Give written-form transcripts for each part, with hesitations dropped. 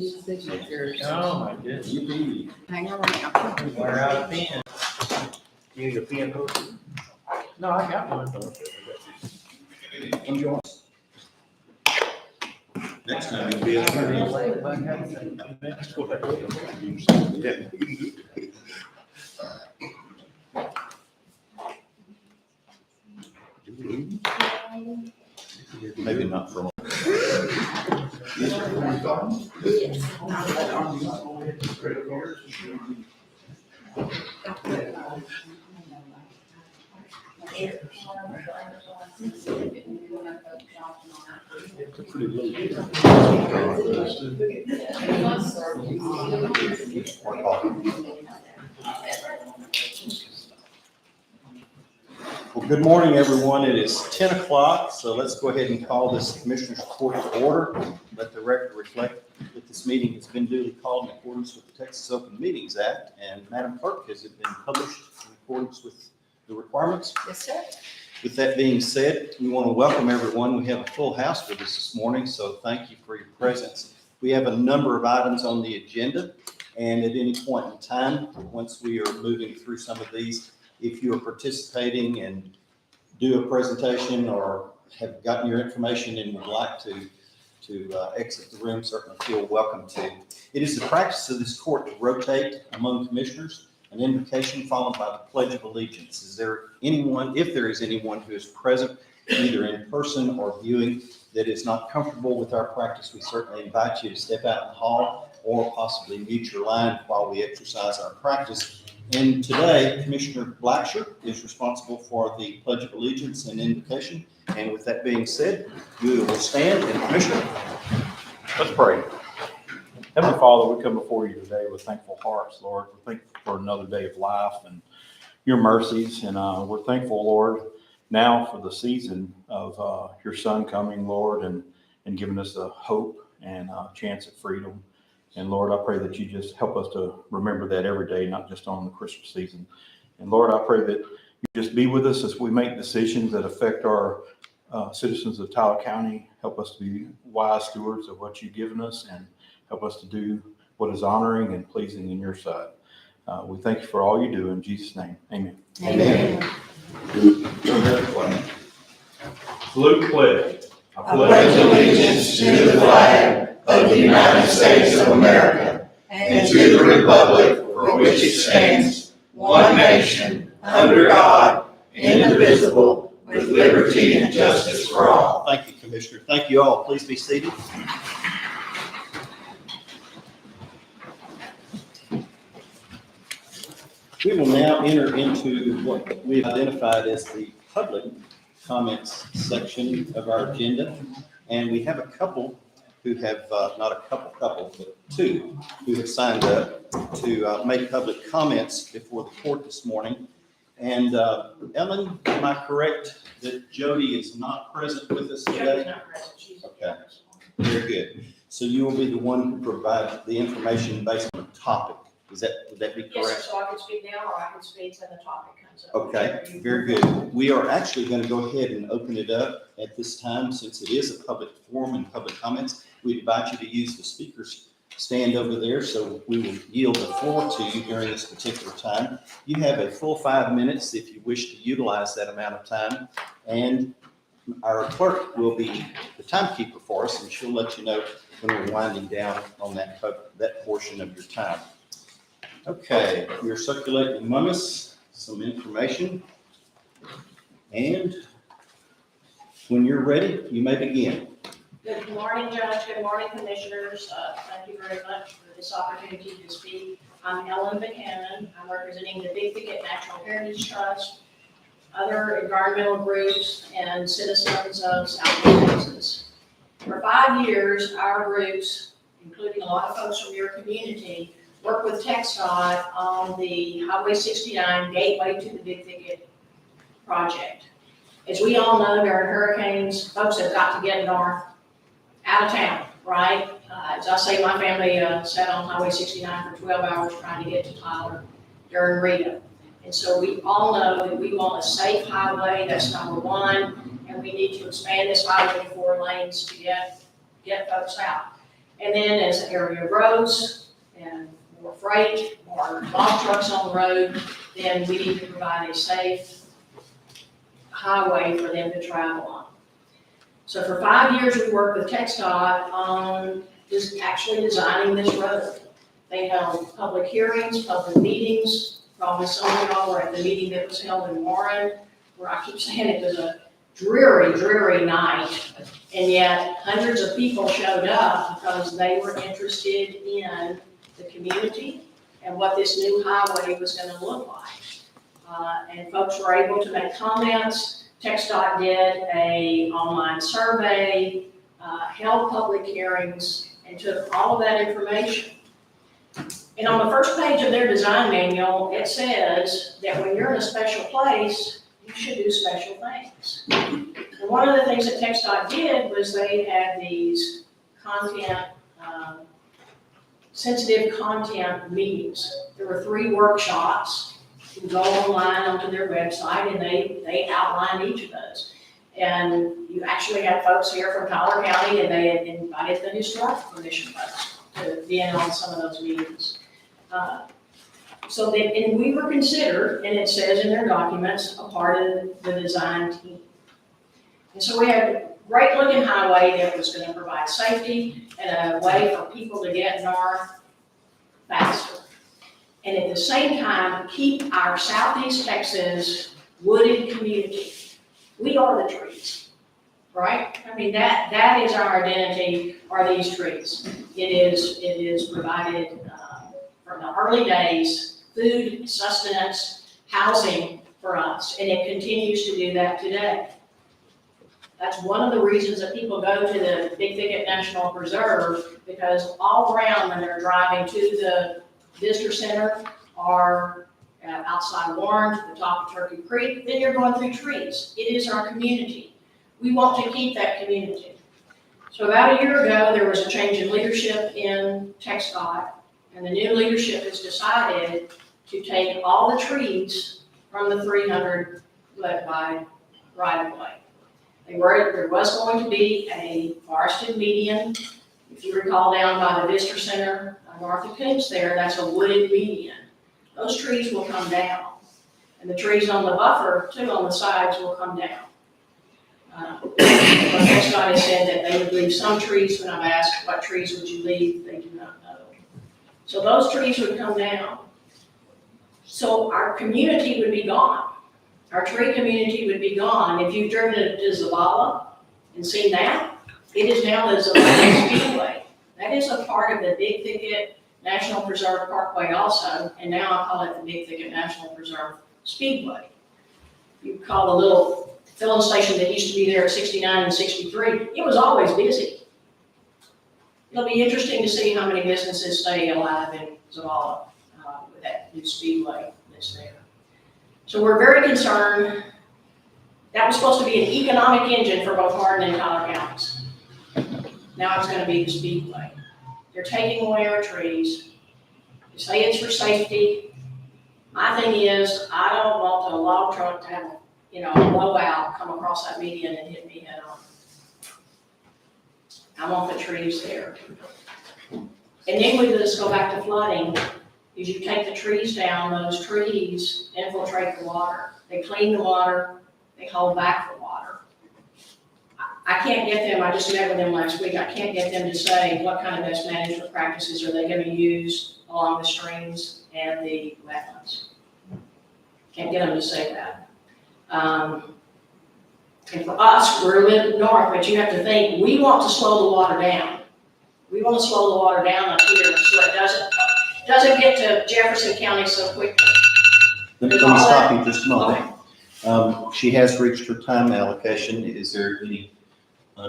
Signatures. Oh, my goodness. Hang around. Wear out a pen. You need a pen holder? No, I got one. Next time you'll be able Maybe not for long. Well, good morning, everyone. It is 10 o'clock, so let's go ahead and call this Commissioners' Court to order. Let the record reflect that this meeting has been duly called in accordance with the Texas Open Meetings Act. And Madam Clerk, has it been published in accordance with the requirements? Yes, sir. With that being said, we want to welcome everyone. We have a full house with us this morning, so thank you for your presence. We have a number of items on the agenda, and at any point in time, once we are moving through some of these, if you are participating and do a presentation or have gotten your information and would like to exit the room, certainly feel welcome to. It is the practice of this court to rotate among commissioners, an invocation followed by the Pledge of Allegiance. Is there anyone, if there is anyone who is present, either in person or viewing, that is not comfortable with our practice, we certainly invite you to step out in the hall or possibly mute your line while we exercise our practice. And today, Commissioner Blacksher is responsible for the Pledge of Allegiance and invocation. And with that being said, you will stand and Commissioner. Let's pray. Heavenly Father, we come before you today with thankful hearts, Lord. We're thankful for another day of life and your mercies. And we're thankful, Lord, now for the season of your son coming, Lord, and giving us a hope and a chance at freedom. And Lord, I pray that you just help us to remember that every day, not just on the Christmas season. And Lord, I pray that you just be with us as we make decisions that affect our citizens of Tyler County. Help us to be wise stewards of what you've given us and help us to do what is honoring and pleasing in your sight. We thank you for all you do in Jesus' name. Amen. Amen. Salute pledge. I pledge allegiance to the flag of the United States of America and to the republic for which it stands, one nation, under God, indivisible, with liberty and justice for all. Thank you, Commissioner. Thank you all. Please be seated. We will now enter into what we've identified as the public comments section of our agenda. And we have a couple who have, not a couple, but two who have signed up to make public comments before the court this morning. And Ellen, am I correct that Jody is not present with us today? Jody's not present, she's. Okay. Very good. So you will be the one who provides the information based on the topic. Would that be Yes, correct? so I can speak now, or I can speak when the topic comes up. Okay, Whichever you very prefer. good. We are actually going to go ahead and open it up at this time, since it is a public forum and public comments. We invite you to use the speaker's stand over there, so we will yield the floor to you during this particular time. You have a full 5 minutes if you wish to utilize that amount of time. And our clerk will be the timekeeper for us, and she'll let you know when we're winding down on that portion of your time. Okay, we're circulating among us some information. And when you're ready, you may begin. Good morning, Judge, good morning, Commissioners. Thank you very much for this opportunity to speak. I'm Ellen Buchanan. I'm representing the Big Thicket Natural Heritage Trust, other environmental groups, and citizens of Southeast Texas. For 5 years, our groups, including a lot of folks from your community, work with TxDOT on the Highway 69 Gateway to the Big Thicket project. As we all know, during hurricanes, folks have got to get north, out of town, right? As I say, my family sat on Highway 69 for 12 hours trying to get to Tyler during Rita. And so we all know that we want a safe highway, that's number one, and we need to expand this highway to 4 lanes to get folks out. And then as the area grows and more freight or log trucks on the road, then we need to provide a safe highway for them to travel on. So for 5 years, we worked with TxDOT on just actually designing this road. They held public hearings, public meetings. Probably some of y'all were at the meeting that was held in Warren, where I keep saying it was a dreary, dreary night. And yet hundreds of people showed up because they were interested in the community and what this new highway was going to look like. And folks were able to make comments. TxDOT did an online survey, held public hearings, and took all of that information. And on the first page of their design manual, it says that when you're in a special place, you should do special things. And one of the things that TxDOT did was they had these sensitive content meetings. There were 3 workshops. You can go online onto their website and they outlined each of those. And you actually had folks here from Tyler County, and they had invited the Historical Commission folks to be in on some of those meetings. And we were considered, and it says in their documents, a part of the design team. And so we had a great looking highway that was going to provide safety and a way for people to get north faster. And at the same time, keep our Southeast Texas wooded community. We are the trees, right? I mean, that is our identity, are these trees. It is provided from the early days, food, sustenance, housing for us, and it continues to do that today. That's one of the reasons that people go to the Big Thicket National Preserve, because all around when they're driving to the visitor center or outside Warren to the top of Turkey Creek, then you're going through trees. It is our community. We want to keep that community. So about a year ago, there was a change in leadership in TxDOT, and the new leadership has decided to take all the trees from the 300 led by right-of-way. There was going to be a forested median. If you recall, down by the visitor center, north of Coombs there, that's a wooded median. Those trees will come down. And the trees on the buffer, too, on the sides will come down. TxDOT has said that they would leave some trees. When I've asked what trees would you leave, they do not know. So those trees would come down. So our community would be gone. Our tree community would be gone. If you've driven to Zavala and seen that, it is now the Zavala Speedway. That is a part of the Big Thicket National Preserve Parkway also, and now I call it the Big Thicket National Preserve Speedway. You call the little filling station that used to be there at 69 and 63, it was always busy. It'll be interesting to see how many businesses stay alive in Zavala with that new speedway that's there. So we're very concerned. That was supposed to be an economic engine for both Hardin and Tyler counties. Now it's going to be the speedway. They're taking away our trees. You say it's for safety. My thing is, I don't want a log truck to have, a blowout come across that median and hit me head on. I want the trees there. And then we just go back to flooding. Is you take the trees down, those trees infiltrate the water. They clean the water, they hold back the water. I can't get them, I just met with them last week, I can't get them to say what kind of best management practices are they going to use along the streams and the wetlands. Can't get them to say that. And for us, we're a little north, but you have to think, we want to slow the water down. We want to slow the water down up here so it doesn't get to Jefferson County so quickly. Let me stop you just a moment. She has reached her time allocation. Is there any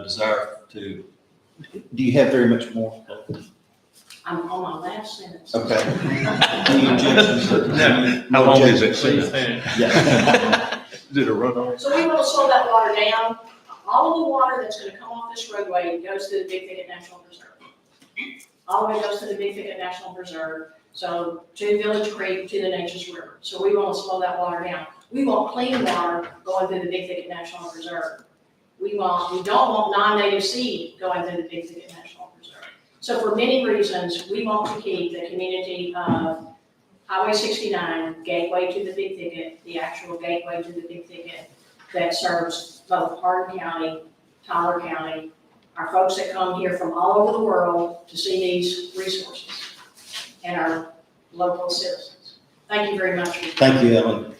desire to, do you have very much more? I'm on my last sentence. Okay. Any objections? No. How long is it? Yeah. Did it run on? So we want to slow that water down. All of the water that's going to come off this roadway goes to the Big Thicket National Preserve. All the way goes to the Big Thicket National Preserve. So to Village Creek, to the Nature's River. So we want to slow that water down. We want clean water going through the Big Thicket National Preserve. We don't want non-native seed going through the Big Thicket National Preserve. So for many reasons, we want to keep the community of Highway 69, gateway to the Big Thicket, the actual gateway to the Big Thicket that serves both Hardin County, Tyler County, our folks that come here from all over the world to see these resources, and our local citizens. Thank you very much. Thank you, Ellen.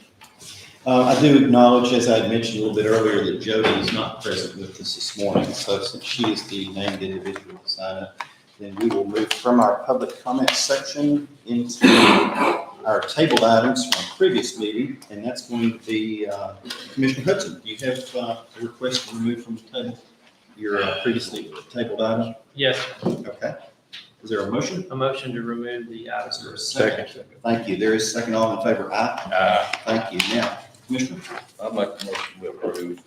I do acknowledge, as I had mentioned a little bit earlier, that Jody is not present with us this morning. So since she is the named individual to sign up, then we will move from our public comment section into our tabled items from our previous meeting, and that's going to be Commissioner Hudson. Do you have a request to remove from the table your previously tabled item? Yes, Okay. Is there a motion? a motion to remove the Is items. there a second? Thank you. There is a second. All in favor? Aye. Thank you. Now, Commissioner? I'd like to motion to approve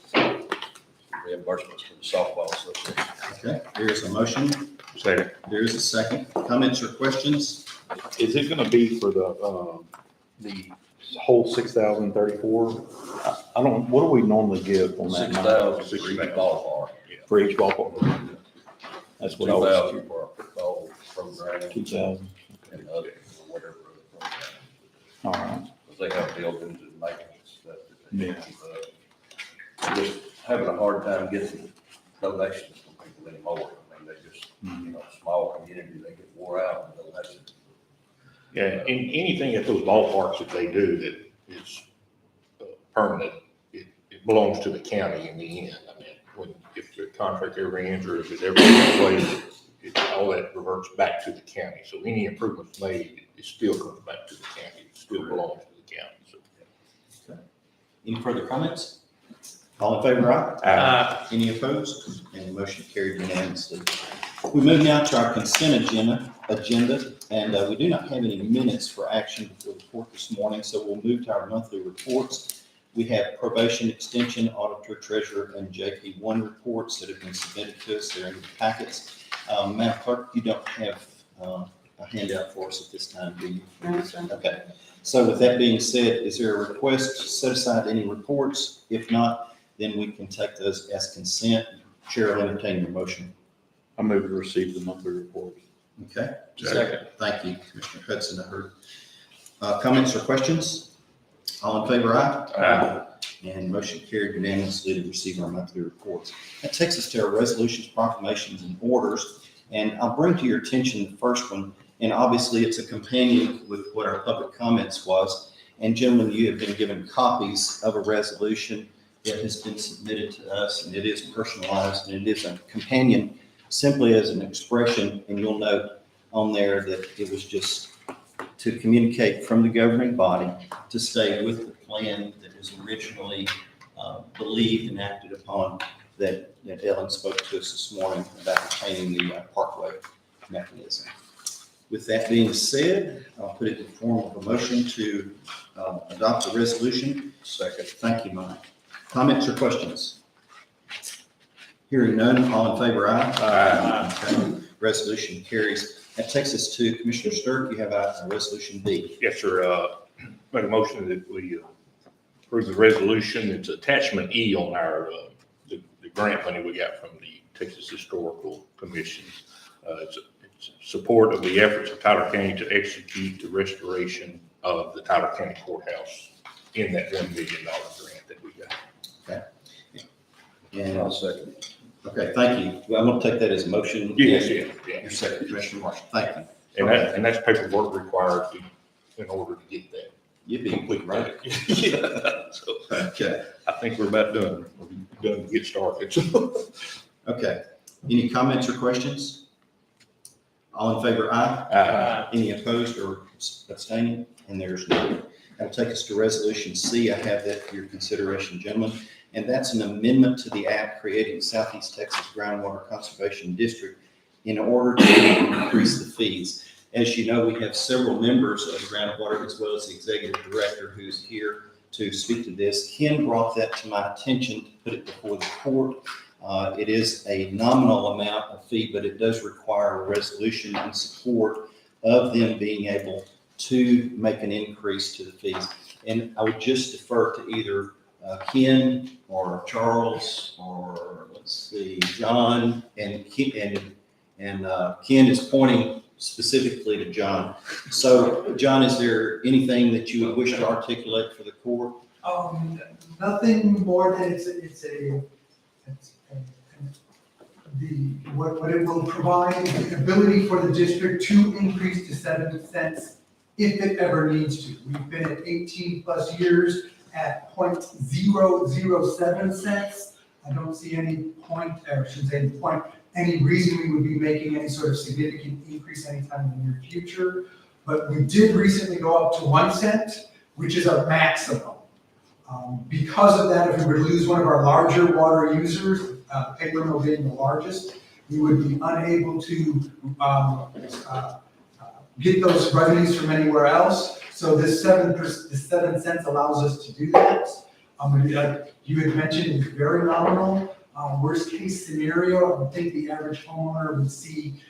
reimbursements to the softball association. Okay, there is a motion. Second. There is a second. Comments or questions? Is it gonna be for the whole 6,034? I don't, what do we normally give on that? 6,000 for each ballpark. For each ballpark? That's what I was. 2,000 for our football program 2,000. and other, whatever other program. All right. Because they have buildings and maintenance stuff that they Yeah. keep up. Just having a hard time getting donations from people anymore. I mean, they just, small community, they get wore out in donations. Yeah, and anything at those ballparks that they do that is permanent, it belongs to the county in the end. I mean, if the contract ever ends or if it ever goes away, all that reverts back to the county. So any improvements made, it still comes back to the county. It still belongs to the county, so. Any further comments? All in favor, aye? Aye. Any opposed? And the motion carried unanimously. We move now to our consent agenda, and we do not have any minutes for action before the court this morning, so we'll move to our monthly reports. We have probation, extension, auditor, treasurer, and JP1 reports that have been submitted to us. They're in the packets. Madam Clerk, you don't have a handout for us at this time, do you? No, sir. Okay. So with that being said, is there a request to set aside any reports? If not, then we can take those as consent. Chair will entertain your motion. I move to receive the monthly reports. Okay? Second. Thank you, Commissioner Hudson. I heard. Comments or questions? All in favor, aye? Aye. And motion carried unanimously to receive our monthly reports. That takes us to our resolutions, proclamations, and orders. And I'll bring to your attention the first one. And obviously, it's a companion with what our public comments was. And gentlemen, you have been given copies of a resolution that has been submitted to us, and it is personalized, and it is a companion simply as an expression. And you'll note on there that it was just to communicate from the governing body to stay with the plan that was originally believed and acted upon that Ellen spoke to us this morning about obtaining the parkway mechanism. With that being said, I'll put it in the form of a motion to adopt the resolution. Second. Thank you, Mike. Comments or questions? Hearing none, all in favor, aye? Aye. Okay. Resolution carries. That takes us to Commissioner Stirk. You have a resolution B. Yes, sir. Make a motion that we approve the resolution. It's attachment E on our, the grant money we got from the Texas Historical Commission. It's support of the efforts of Tyler County to execute the restoration of the Tyler County Courthouse in that $1 million grant that we got. And, I'll second. okay, thank you. Well, I'm going to take that as a motion. Yes, Your yeah. second, Commissioner Marshall. Thank you. And that's paperwork required in order to get that. You'd be complete right. Yeah. So Okay, I think we're about done. We're done to get started. okay. Any comments or questions? All in favor, aye? Aye. Any opposed or abstaining? And there's none. That'll take us to Resolution C. I have that for your consideration, gentlemen. And that's an amendment to the act creating Southeast Texas Groundwater Conservation District in order to increase the fees. As you know, we have several members of the groundwater as well as the executive director who's here to speak to this. Ken brought that to my attention to put it before the court. It is a nominal amount of fee, but it does require a resolution in support of them being able to make an increase to the fees. And I would just defer to either Ken or Charles or let's see, John and And Ken is pointing specifically to John. So, John, is there anything that you would wish to articulate for the court? Nothing more than what it will provide is the ability for the district to increase to 7 cents if it ever needs to. We've been at 18+ years at 0.007 cents. I don't see any point, or I shouldn't say any point, any reason we would be making any sort of significant increase anytime in the near future. But we did recently go up to 1 cent, which is our maximum. Because of that, if we were to lose one of our larger water users, paper mill being the largest, we would be unable to get those revenues from anywhere else. So this 7 cents allows us to do that. You had mentioned it's very nominal. Worst case scenario, I think the average homeowner would see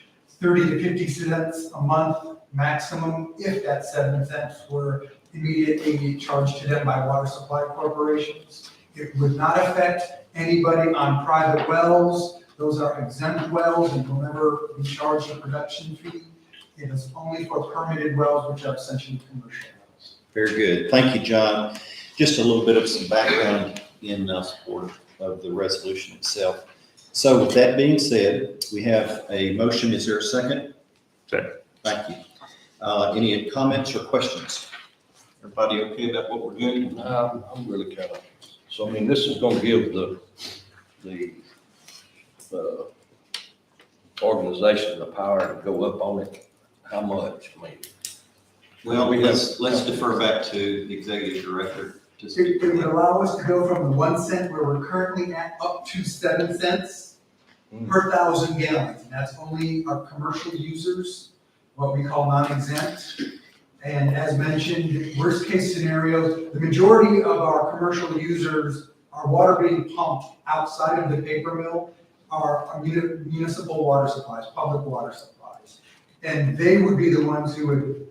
30 to 50 cents a month maximum if that 7 cents were immediately charged to them by water supply corporations. It would not affect anybody on private wells. Those are exempt wells and will never be charged a production fee. It is only for permitted wells, which are essentially commercial wells. Very good. Thank you, John. Just a little bit of some background in support of the resolution itself. So with that being said, we have a motion. Is there a second? Second. Thank you. Any comments or questions? Everybody okay about what we're doing? I'm really kind of, so I mean, this is gonna give the organization the power to go up on it. How much? I mean, Well, let's defer back to the executive director. It would allow us to go from the 1 cent where we're currently at up to 7 cents per 1,000 gallons. And that's only our commercial users, what we call non-exempt. And as mentioned, worst case scenario, the majority of our commercial users, our water being pumped outside of the paper mill are municipal water supplies, public water supplies. And they would be the ones who would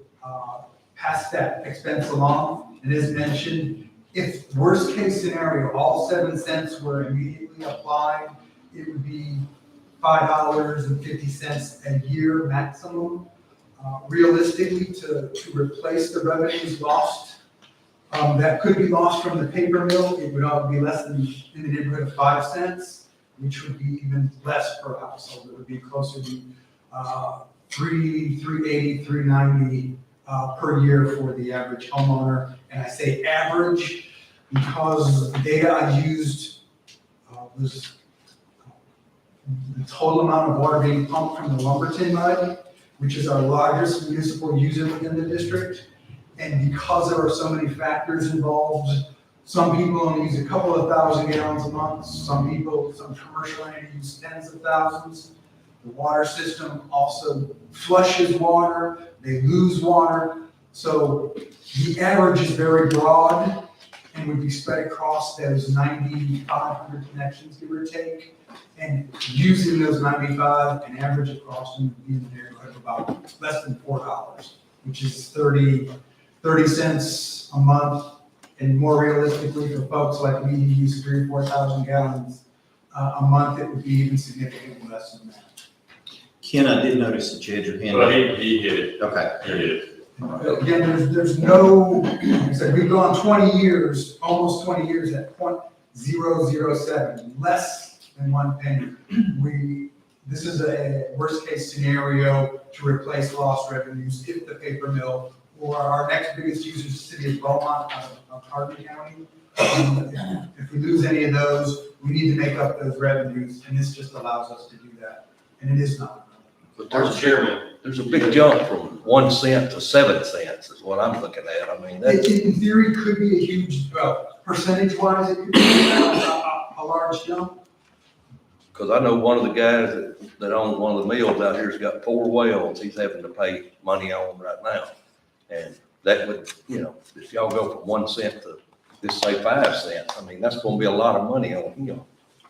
pass that expense along. And as mentioned, if worst case scenario, all 7 cents were immediately applied, it would be $5.50 a year maximum. Realistically, to replace the revenues lost, that could be lost from the paper mill, it would be less than in the neighborhood of 5 cents, which would be even less per household. It would be closer to $3.80, $3.90 per year for the average homeowner. And I say average because the data I used was the total amount of water being pumped from the Lumberton mud, which is our largest municipal user within the district. And because there are so many factors involved, some people only use a couple of 1,000 gallons a month. Some commercial entities use tens of thousands. The water system also flushes water. They lose water. So the average is very broad and would be spread across those 9,500 connections, give or take. And using those 95 and average across them would be in the neighborhood of about less than $4, which is 30 cents a month. And more realistically, for folks like me who use 3,000 or 4,000 gallons a month, it would be even significantly less than that. Ken, I did notice that you had your hand Well, up. he hit it. Okay. He hit it. Again, there's no, like I said, we've gone 20 years, almost 20 years at 0.007, less than 1 penny. This is a worst case scenario to replace lost revenues if the paper mill or our next biggest user is the city of Beaumont of Hardin County. If we lose any of those, we need to make up those revenues, and this just allows us to do that. And it is not. but there's a big jump from 1 cent to 7 cents is what I'm looking at. I mean, that's, It, in theory, could be a huge, percentage-wise, it could be a large jump. because I know one of the guys that owns one of the mills out here's got 4 wells he's having to pay money on right now. And that would, if y'all go from 1 cent to, just say 5 cents, I mean, that's gonna be a lot of money on him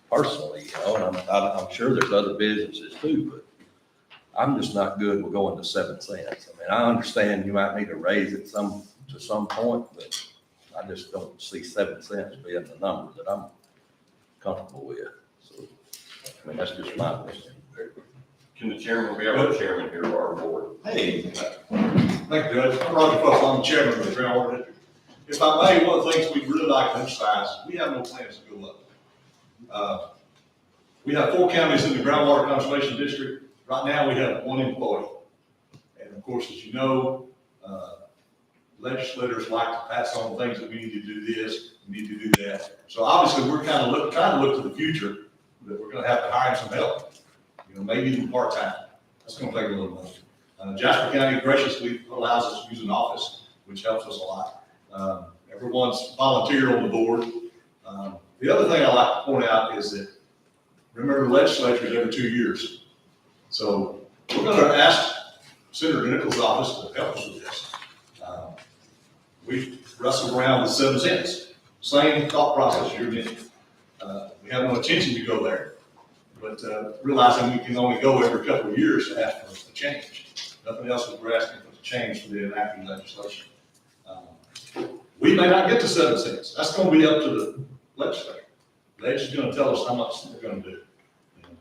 personally, and I'm sure there's other businesses too, but I'm just not good with going to 7 cents. I mean, I understand you might need to raise it to some point, but I just don't see 7 cents being the number that I'm comfortable with. So, I mean, that's just my opinion. Can the chairman, we have our chairman here for our board. Hey, Thank you, Judge. I'm Roger Fuss, I'm the chairman of the groundwater district. If I may, one of the things we'd really like to emphasize, we have no plans to go up. We have 4 counties in the groundwater conservation district. Right now, we have 1 employee. And of course, as you know, legislators like to pass on things that we need to do this, we need to do that. So obviously, we're kind of trying to look to the future, that we're gonna have to hire some help. You know, maybe even part-time. That's gonna take a little money. Jasper County graciously allows us to use an office, which helps us a lot. Everyone's volunteered on the board. The other thing I like to point out is that, remember, the legislature is every 2 years. So we're gonna ask Senator Nichols' office to help us with this. We wrestled around with 7 cents, same thought process you're getting. We have no intention to go there, but realizing we can only go every couple of years to ask for a change. Nothing else that we're asking for a change for the enacting legislation. We may not get to 7 cents. That's gonna be up to the legislature. They're just gonna tell us how much they're gonna do. And,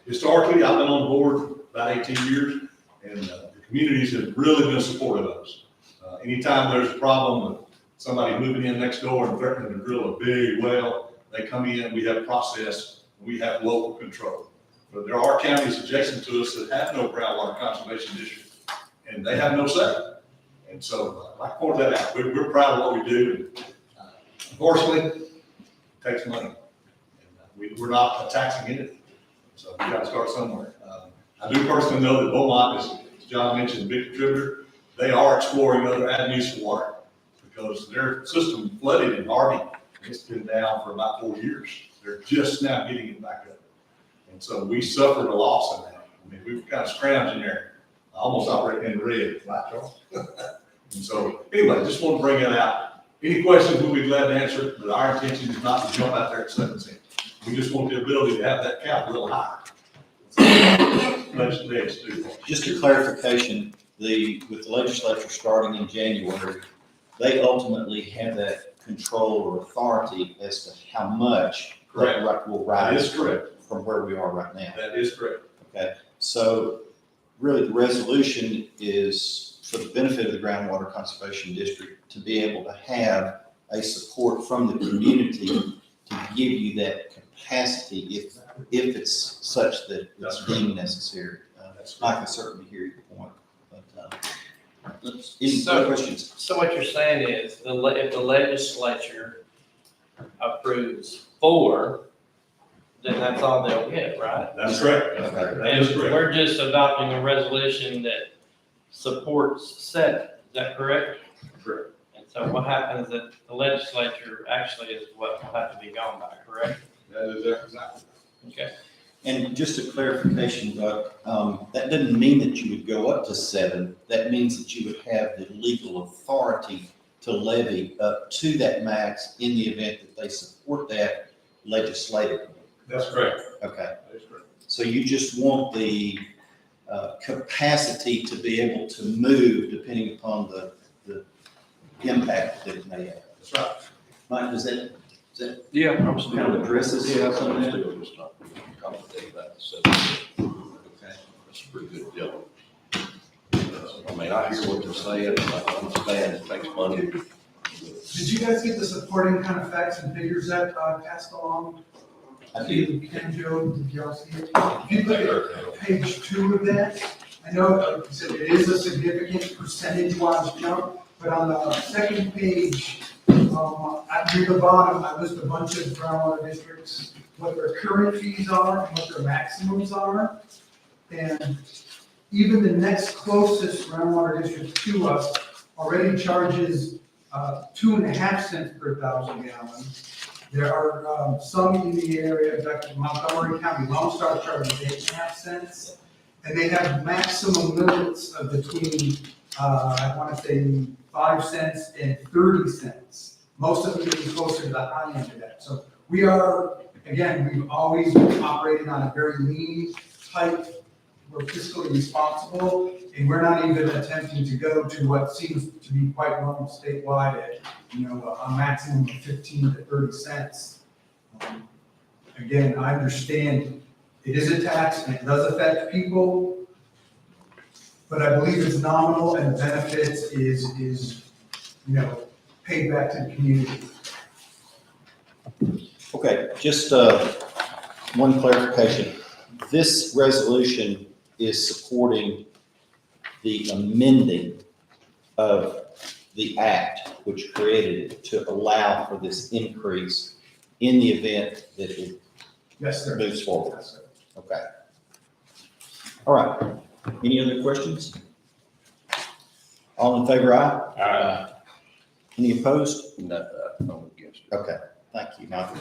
historically, I've been on the board about 18 years, and the communities have really been supportive of us. Anytime there's a problem with somebody moving in next door and threatening to drill a big well, they come in, we have a process, we have local control. But there are counties adjacent to us that have no groundwater conservation district, and they have no say. And so, I point that out. We're proud of what we do. And, unfortunately, it takes money. And, we're not taxing anything. So we got to start somewhere. I do personally know that Beaumont, as John mentioned, a big contributor. They are exploring other avenues for water because their system flooded in Harvey. It's been down for about 4 years. They're just now getting it back up. And so we suffered a loss in that. I mean, we were kind of scrounging there, almost operating in red, right, Charles? And so, anyway, just want to bring that out. Any questions, we'll be glad to answer, but our intention is not to jump out there at 7 cents. We just want the ability to have that cap a little higher. just a clarification, with the legislature starting in January, they ultimately have that control or authority as to how much Correct. that will That rise is correct. from where we are right now. That is correct. Okay, so really the resolution is for the benefit of the groundwater conservation district to be able to have a support from the community to give you that capacity if it's such that it's deemed necessary. I can certainly hear your point, but any other questions? So what you're saying is, if the legislature approves 4, then that's all they'll get, right? That's correct. That is And correct. we're just adopting a resolution that supports 7, is that correct? Correct. And so what happens that the legislature actually is what will have to be gone by, correct? That is exactly. Okay. And just a clarification, Doug, that doesn't mean that you would go up to 7. That means that you would have the legal authority to levy up to that max in the event that they support that legislatively. That's correct. Okay, That is correct. so you just want the capacity to be able to move depending upon the impact that it may have. That's right. Mike, does that Yeah, I'm kind of address this? Yeah, Some of that? still just not complicated that, so Okay. that's a pretty good deal. I mean, I hear what they're saying, I understand it takes money. Did you guys get the supporting kind of facts and figures that passed along? I do. Ken, Joe, did y'all see it? If you look at page 2 of that, I know, like you said, it is a significant percentage-wise jump, but on the second page, near the bottom, I list a bunch of groundwater districts, what their current fees are, and what their maximums are. And even the next closest groundwater district to us already charges 2.5 cents per 1,000 gallons. There are some in the area, in fact, Montgomery County, Lone Star charges 8.5 cents. And they have maximum limits of between, I want to say 5 cents and 30 cents. Most of them getting closer to the high end of that. So we are, again, we've always operated on a very lean, tight, we're fiscally responsible, and we're not even attempting to go to what seems to be quite normal statewide at, a maximum of 15 to 30 cents. Again, I understand It is a tax and it does affect people, but I believe it's nominal and the benefits is, paid back to the community. Okay, just one clarification. This resolution is supporting the amending of the act which created it to allow for this increase in the event that it Yes, sir. moves forward. Yes, sir. Okay. All right. Any other questions? All in favor, aye? Any opposed? No, I'm against it. Okay, thank you. Now,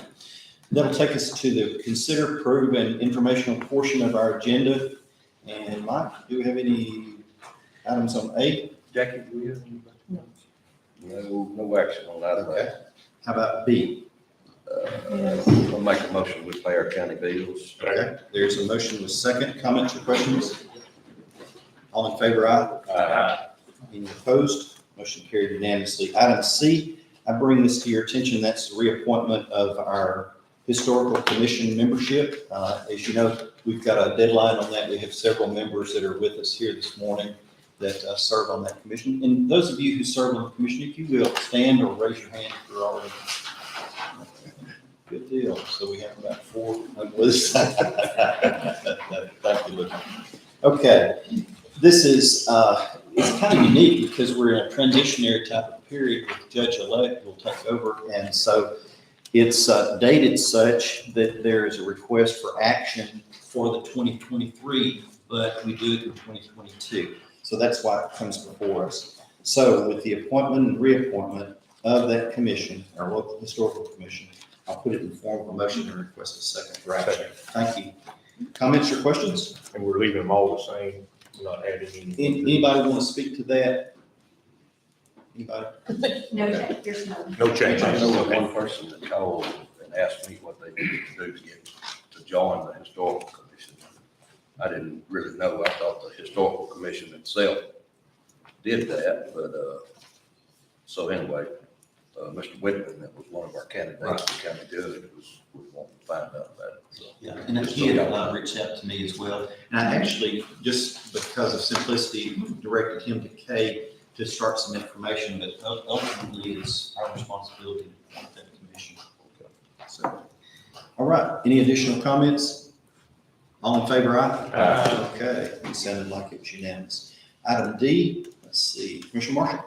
that'll take us to the consider, approve, and informational portion of our agenda. And Mike, do we have any items on A? Jackie, do we have any? No action on that. Okay. How about B? I'll make a motion, we pay our county bills. Okay, there's a motion with second. Comments or questions? All in favor, aye? Any opposed? Motion carried unanimously. Item C, I bring this to your attention. That's the reappointment of our Historical Commission membership. As you know, we've got a deadline on that. We have several members that are with us here this morning that serve on that commission. And those of you who serve on the commission, if you will, stand or raise your hand if you're already. Good deal. So we have about 4 on this. Thank you, Luke. Okay, this is, it's kind of unique because we're in a transitionary type of period with Judge-elect will take over. And so it's dated such that there is a request for action for the 2023, but we do it in 2022. So that's why it comes before us. So with the appointment and reappointment of that commission, our local historical commission, I'll put it in the form of a motion and request a second for action. Thank you. Comments or questions? And we're leaving them all the same, we're not adding any. Anybody want to speak to that? Anybody? No, there's no. No change. I know of one person that called and asked me what they needed to do to join the historical commission. I didn't really know. I thought the historical commission itself did that, but, so anyway, Mr. Whitman, that was one of our candidates, the county judge, was wanting to find out about it. So, Yeah, and he had reached out to me as well. And I actually, just because of simplicity, directed him to Kay to start some information, but ultimately it's our responsibility to appoint that commission. So, all right, any additional comments? All in favor, aye? Okay, it sounded like it was unanimous. Item D, let's see, Commissioner Marshall.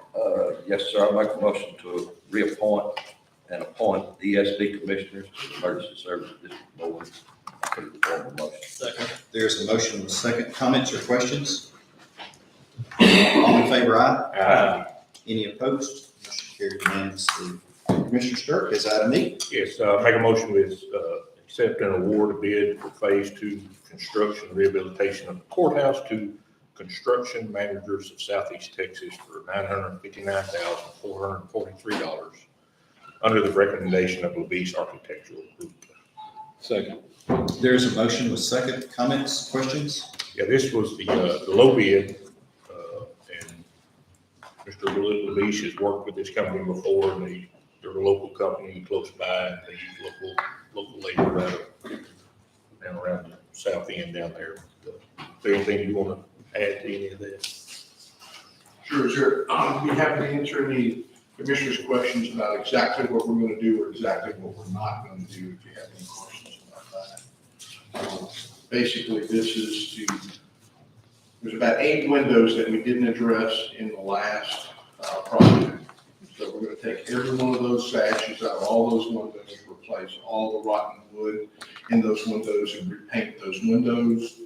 Yes, sir, I make a motion to reappoint and appoint ESD commissioners to the Emergency Services District Board. Put it in the form of a motion. Second. There's a motion with second. Comments or questions? All in favor, aye? Any opposed? Motion carried unanimously. Commissioner Stirk, is item E. Yes, make a motion with, accept and award a bid for phase 2 construction and rehabilitation of the courthouse to Construction Managers of Southeast Texas for $959,443 under the recommendation of Levice Architectural Group. Second. There's a motion with second. Comments, questions? Yeah, this was the low bid, and Mr. Levice has worked with this company before, and they're a local company close by, and they use local labor down around the south end down there. Is there anything you want to add to any of that? Sure. I'd be happy to answer any commissioners' questions about exactly what we're going to do or exactly what we're not going to do, if you have any questions about that. Basically, this is there's about 8 windows that we didn't address in the last project. So we're going to take every one of those sashes out of all those windows, replace all the rotten wood in those windows and repaint those windows,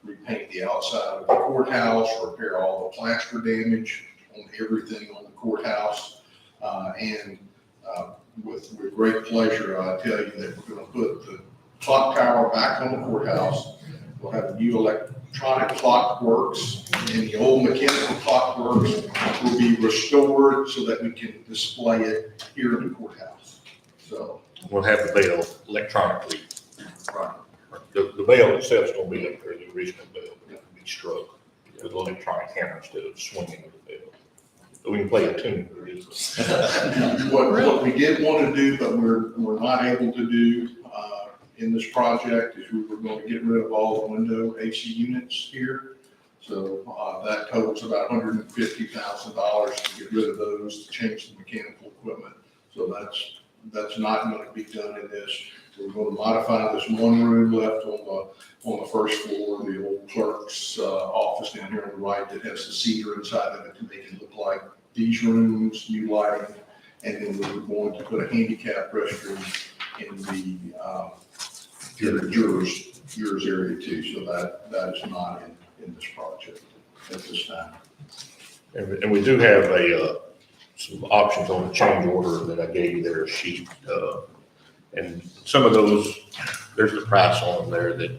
repaint the outside of the courthouse, repair all the plaster damage on everything on the courthouse. With great pleasure, I tell you that we're going to put the clock tower back on the courthouse. We'll have a new electronic clock works, and the old mechanical clock works will be restored so that we can display it here in the courthouse. So. We'll have the bell electronically. Right. The bell itself's going to be up there, the original bell, it'll be struck with an electronic hammer instead of swinging with the bell. So we can play a tune. What we did want to do, but we're not able to do, in this project is we were going to get rid of all the window AC units here. So that totals about $150,000 to get rid of those, to change the mechanical equipment. So that's not going to be done in this. We're going to modify this one room left on the first floor, the old clerk's office down here on the right that has the cedar inside of it to make it look like these rooms, new lighting. And then we're going to put a handicap restroom in the jurors area too. So that is not in this project at this time. And we do have some options on the change order that I gave you there, a sheet. And some of those, there's the price on them there that,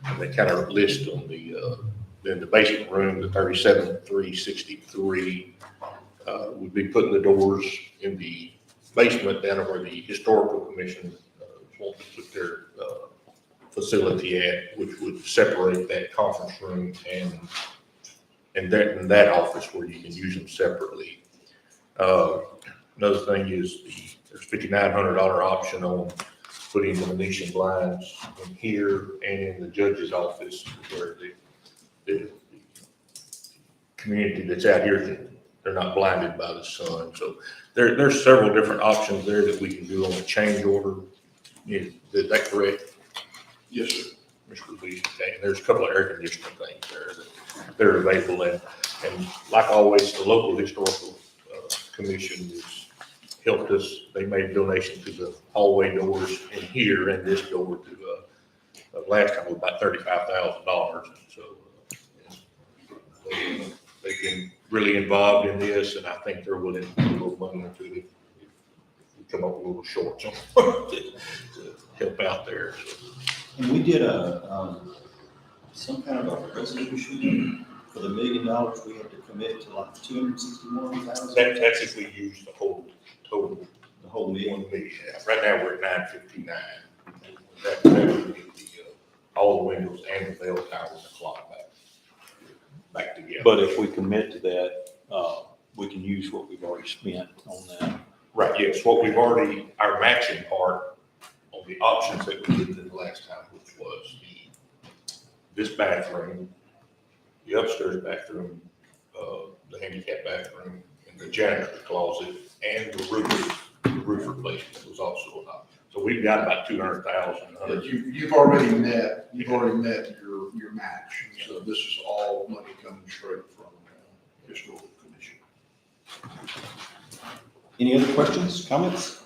and they kind of list on in the basic room, the 37,363, would be putting the doors in the basement down where the historical commission wants to put their facility at, which would separate that conference room and that office where you can use them separately. Another thing is there's $5,900 option on putting the Venetian blinds in here and in the judge's office where the community that's out here, they're not blinded by the sun. So there's several different options there that we can do on a change order. Is that correct? Yes, sir. Mr. Lee, and there's a couple of air conditioning things there that they're available and like always, the local historical commission has helped us. They made a donation to the hallway doors in here and this door to last time was about $35,000. So they've been really involved in this, and I think they're willing to put a little money into it if we come up a little short to help out there. And we did some kind of a resolution for the $1 million we had to commit to like 261,000. That's if we use the whole total. The whole million. Yeah. Right now, we're at 959. That would get all the windows and the bell tower and the clock back together. But if we commit to that, we can use what we've already spent on that. Right, yes, what we've already, our matching part on the options that we did the last time, which was this bathroom, the upstairs bathroom, the handicap bathroom, and the janitor's closet, and the roof replacement was also an option. So we've got about 200,000. But you've already met your match. So this is all money coming straight from historical commission. Any other questions, comments?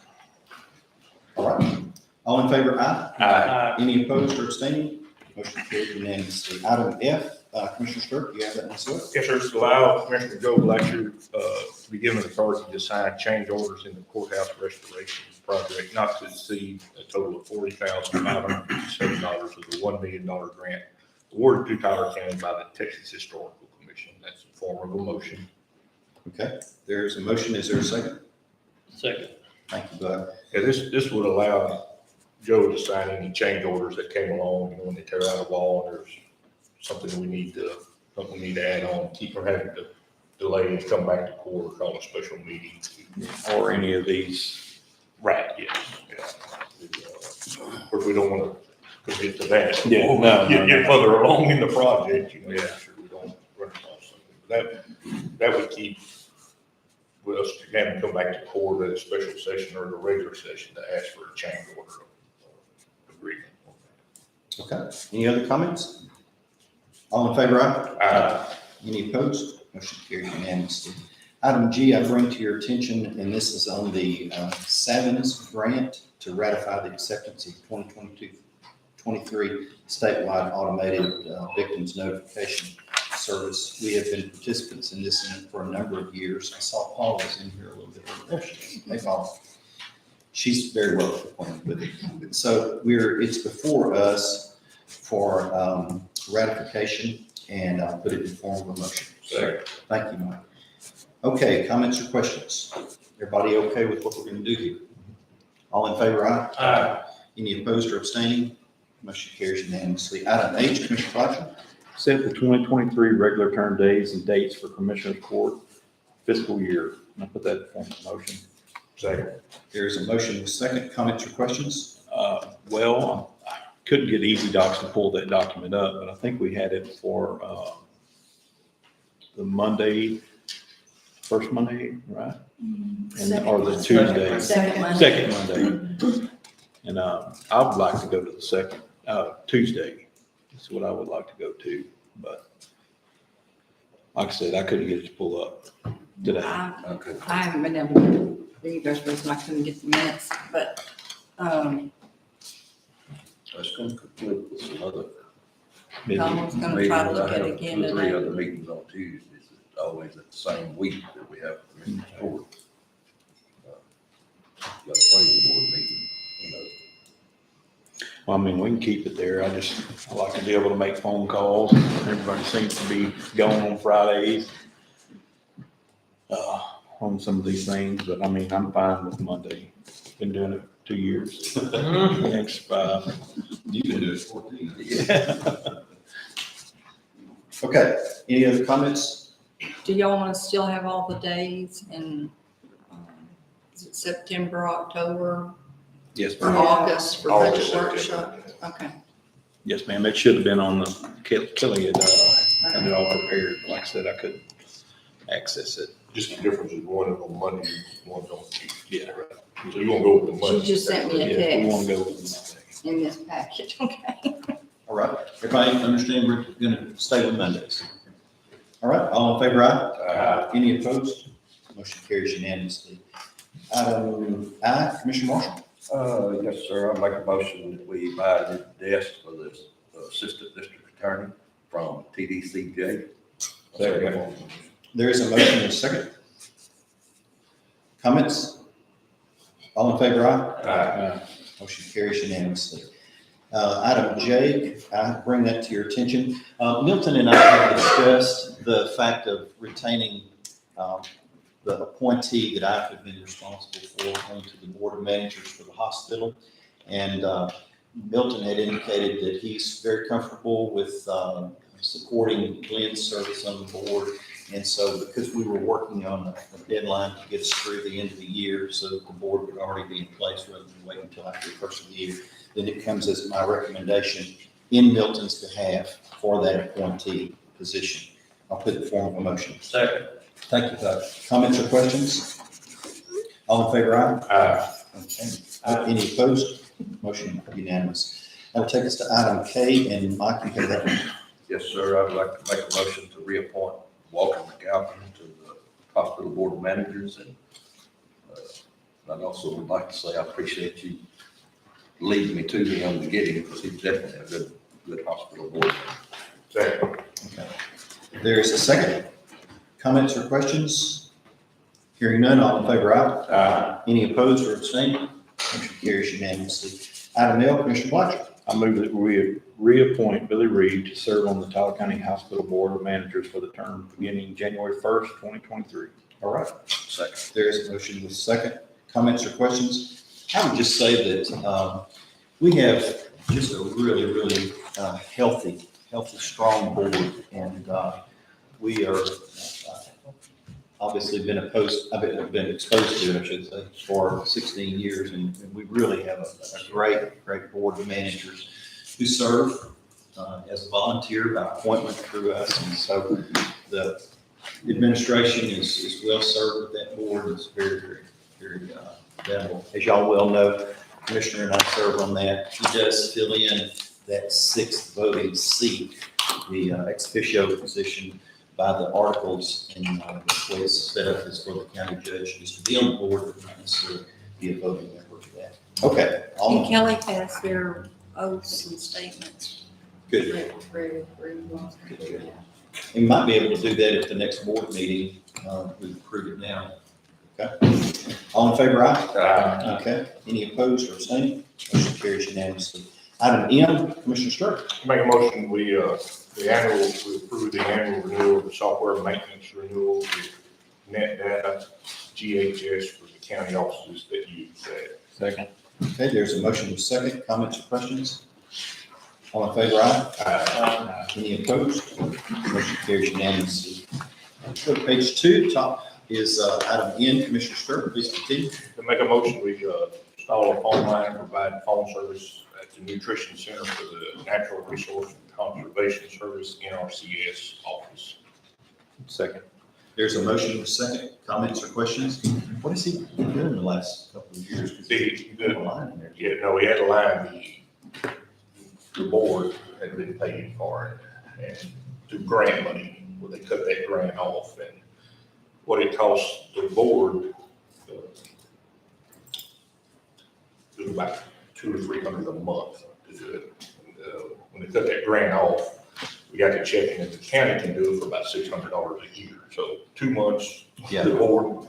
All right. All in favor, aye? Aye. Any opposed or abstaining? Motion carried unanimously. Item F, Commissioner Stewart, you have that one, sir? Yes, sir, to allow Commissioner Joe Blackshear to be given authority to sign change orders in the courthouse restoration project not to exceed a total of $40,557 of the $1 million grant awarded to Tyler County by the Texas Historical Commission. That's in form of a motion. Okay, there's a motion. Is there a second? Second. Thank you, Bud. Yeah, this would allow Joe to sign any change orders that came along, when they tear out a wall and there's something we need to add on, keep from having to delay and come back to court or call a special meeting. Or any of these. Right, yes. Yeah. Of course, we don't want to commit to that. Yeah, no. Get further along in the project, make sure we don't run across something. That would keep us having to come back to court at a special session or the regular session to ask for a change order agreement. Okay, any other comments? All in favor, aye? Any opposed? Motion carried unanimously. Item G, I bring to your attention, and this is on the Savins grant to ratify the acceptance of 2022-23 statewide automated victims notification service. We have been participants in this for a number of years. I saw Paula was in here a little bit earlier. There she is. Hey, Paula. She's very well acquainted with it. So it's before us for ratification, and I'll put it in form of a motion. Second. Thank you, Mike. Okay, comments or questions? Everybody okay with what we're going to do here? All in favor, aye? Aye. Any opposed or abstaining? Motion carries unanimously. Item H, Commissioner Fletcher. Set the 2023 regular term days and dates for Commissioners Court fiscal year. And I put that in form of motion. Second. There is a motion with second. Comments or questions? Well, I couldn't get Easy Docs to pull that document up, but I think we had it for, the Monday, first Monday, right? And, or the Tuesday, Second Monday. second Monday. And, I would like to go to the second, Tuesday. That's what I would like to go to, but like I said, I couldn't get it to pull up today. Okay. I haven't been able to read those, reasons I couldn't get the minutes, but, That's gonna conflict with some other I was gonna try to look at it again meetings. I have 2 or 3 today. other meetings on Tuesdays, it's always at the same week that we have commissioners court. Got a appraisal board meeting, you know. Well, I mean, we can keep it there. I like to be able to make phone calls. Everybody seems to be going on Fridays on some of these things, but I mean, I'm fine with Monday. Been doing it 2 years. Next 5. You can do it 14. Yeah. Okay, any other comments? do y'all wanna still have all the days in, is it September, October, Yes, or ma'am. August for August, budget September. workshop? Okay. Yes, ma'am. It should have been on the, Kelly had it all prepared. Like I said, I couldn't access it. Just the difference is one is on Monday, one's on Tuesday. Yeah. So you won't go with the She Monday. just sent me a Yeah, we text want to go with in this package, okay? All right, everybody understand we're gonna stay with Mondays. All right, all in favor, aye? Any opposed? Motion carries unanimously. Item I, Commissioner Marshall. Yes, sir, I make a motion that we buy a new desk for the assistant district attorney from TDCJ. Second. There is a motion and a second. Comments? All in favor, aye? Motion carries unanimously. Item J, I bring that to your attention. Milton and I have discussed the fact of retaining the appointee that I have been responsible for onto the board of managers for the hospital. And Milton had indicated that he's very comfortable with supporting Glenn's service on the board. And so because we were working on a deadline to get us through the end of the year, so that the board would already be in place rather than wait until after the first of the year, then it comes as my recommendation in Milton's behalf for that appointee position. I'll put it in form of a motion. Second. Thank you, Doug. Comments or questions? All in favor, aye? Okay. Any opposed? Motion unanimous. That will take us to item K, and Mike, you have that one. Yes, sir, I'd like to make a motion to reappoint Walter McAlpin to the hospital board of managers. And I'd also would like to say I appreciate you leading me to him to get him, because he's definitely a good hospital board. Second. Okay. There is a second. Comments or questions? Hearing none, all in favor, aye? Any opposed or abstaining? Motion carries unanimously. Item L, Commissioner Blanchard. I move that we reappoint Billy Reed to serve on the Tyler County Hospital Board of Managers for the term beginning January 1st, 2023. All right. Second. There is a motion with a second. Comments or questions? I would just say that we have just a really, really healthy, strong board. And we are obviously I've been exposed to it, I should say, for 16 years. And we really have a great board of managers who serve as a volunteer by appointment through us. And so the administration is well served with that board. It's very valuable. As y'all well know, Commissioner and I serve on that. He does fill in that 6th voting seat, the ex officio position by the articles, and the way it's set up is for the county judge just to be on the board, but not necessarily be a voting member for that. Okay. And Kelly has their oaths and statements. Good. Ready for everyone. Good. We might be able to do that at the next board meeting. We approve it now. Okay. All in favor, aye? Okay. Any opposed or abstaining? Motion carries unanimously. Item M, Commissioner Stewart. Make a motion, we approve the annual renewal of the software maintenance renewal with NetData GHS for the county offices that use that. Second. Okay, there's a motion with second. Comments or questions? All in favor, aye? Any opposed? Motion carries unanimously. Go to page 2, top is item N, Commissioner Stewart, please continue. To make a motion, we install a phone line, provide phone service at the Nutrition Center for the Natural Resource Conservation Service, NRCS office. Second. There's a motion and a second. Comments or questions? What has he been doing the last couple of years? 'Cause he put a line in there. Yeah, no, we had a line, the board had been paying for it, and through grant money, where they cut that grant off, and what it costs the board, it was about $200 or $300 a month to do it. And, when they cut that grant off, we got to check, and the county can do it for about $600 a year. So 2 months, Yeah. the board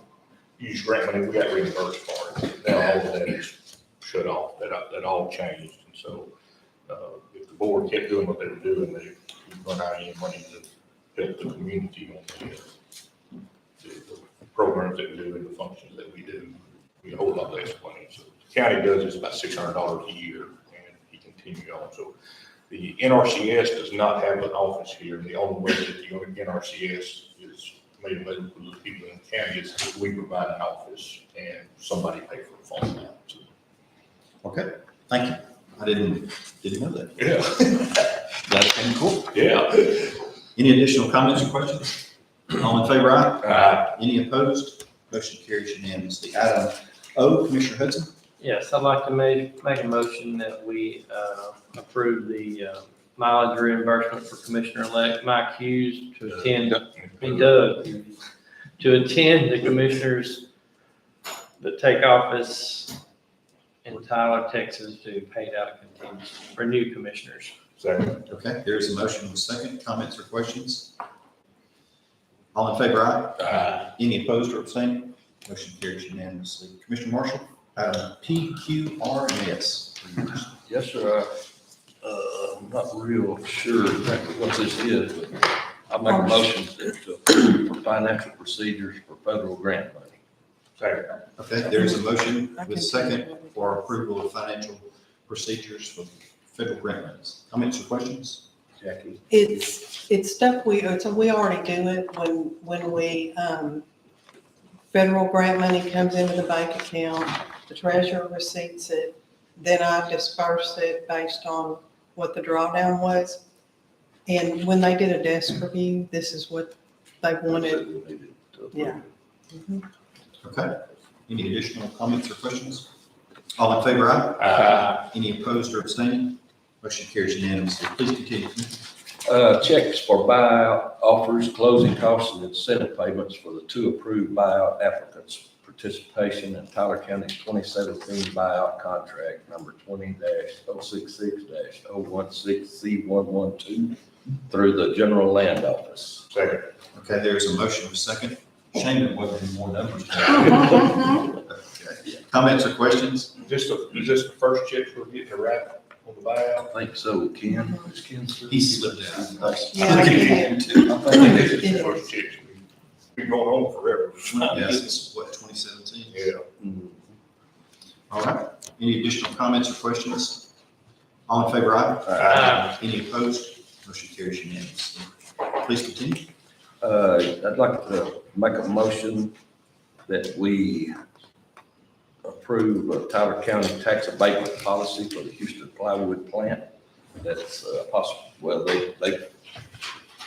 used grant money, we got reimbursed for it. Now all of that is shut off, that all changed. And so, if the board kept doing what they were doing, they would run out of money to help the community on the programs that we do and the functions that we do. We hold a lot less money. So the county does is about $600 a year, and he continued on. So the NRCS does not have an office here. The only way that the NRCS is made available to the people in the county is if we provide an office and somebody pay for the phone line. So, Okay, thank you. I didn't know that. yeah, Glad it came cool. yeah. Any additional comments or questions? All in favor, aye? Aye. Any opposed? Motion carries unanimously. Item O, Commissioner Hudson. Yes, I'd like to make a motion that we approve the mileage reimbursement for Commissioner-elect Mike Hughes to attend, to attend the commissioners that take office in Tyler, Texas, to paid out contingency for new commissioners. Second. Okay, there is a motion and a second. Comments or questions? All in favor, aye? Aye. Any opposed or abstaining? Motion carries unanimously. Commissioner Marshall, item P, Q, R, and S. Yes, sir. I'm not real sure exactly what this is, but I'll make a motion to approve for financial procedures for federal grant money. Second. Okay, there is a motion with a second for approval of financial procedures for federal grant monies. Comments or questions? Jackie? It's stuff we already do it when we, federal grant money comes into the bank account, the treasurer receipts it, then I disperse it based on what the drawdown was. And when they did a desk review, this is what they wanted. Yeah. Okay. Any additional comments or questions? All in favor, aye? Aye. Any opposed or abstaining? Motion carries unanimously. Please continue. Checks for buyout offers, closing costs, and incentive payments for the 2 approved buyout applicants' participation in Tyler County's 2017 buyout contract number 20-066-016C112 through the General Land Office. Second. Okay, there is a motion with a second. Shame there wasn't any more numbers. Okay. Comments or questions? Is this the first check we're getting to wrap on the buyout? I think so, Ken. Is Ken still- He slipped out. Yeah. I think it is. This is the first check. Been going on forever. Yes, it's what, 2017? Yeah. Mhm. All right. Any additional comments or questions? All in favor, aye? Aye. Any opposed? Motion carries unanimously. Please continue. I'd like to make a motion that we approve a Tyler County tax abatement policy for the Houston plywood plant. That's possible, well, they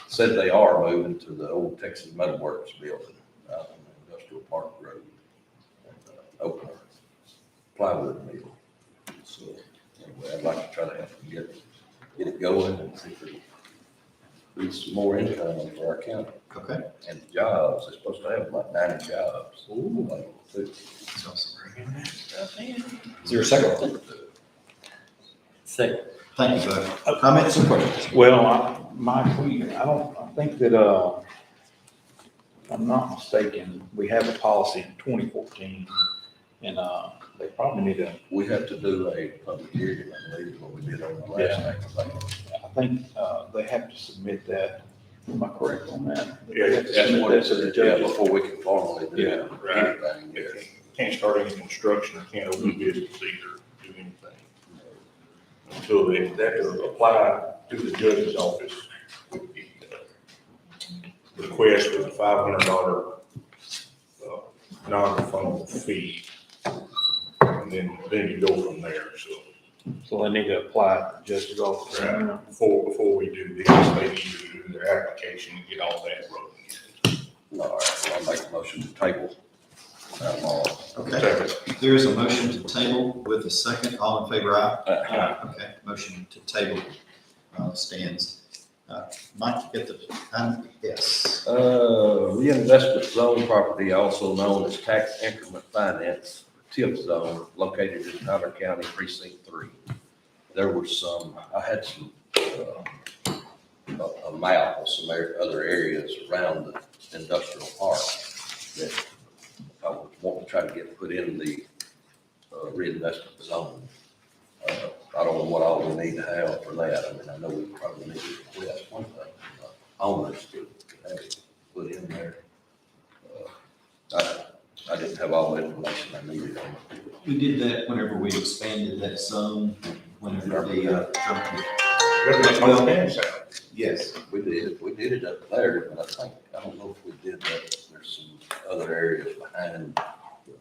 said they are moving to the old Texas Metal Works building out on Industrial Park Road. Open a plywood mill. So anyway, I'd like to try to help them get it going and see if we be some more income for our county. Okay. And jobs, they're supposed to have like 90 jobs. Is there a second? Second. Thank you, Bud. Comments or questions? Well, I think that, if I'm not mistaken, we have a policy in 2014, and, they probably need to, We have to do a public hearing, I believe, what we did on the last Yeah. thing. I think, they have to submit that. Am I correct on that? Yeah, They have to That's submit what that it to the said, yeah, judges. before we can formally do Yeah, right. anything, yes. Can't start any construction, or can't open business either, do anything. Until they have to apply to the judge's office with the request for the $500 non-refundable fee. And then you go from there, so. So they need to apply at the judge's office. Before we do this, they need to do their application and get all that rolling. All right, well, I'll make a motion to table. Okay, there is a motion to table with a second. All in favor, aye? Okay, motion to table stands. Mike, you get the, yes. Reinvestment zone property, also known as tax increment finance, TIF zone, located in Tyler County Precinct 3. There were some, I had some, a map of some other areas around the industrial park that I would want to try to get put in the reinvestment zone. I don't know what all we need to have for that. I mean, I know we probably need to request one thing, owners to have it put in there. I didn't have all the information I needed on it. We did that whenever we expanded that zone, whenever the, yes. We did it up there, but I don't know if we did that. There's some other areas behind the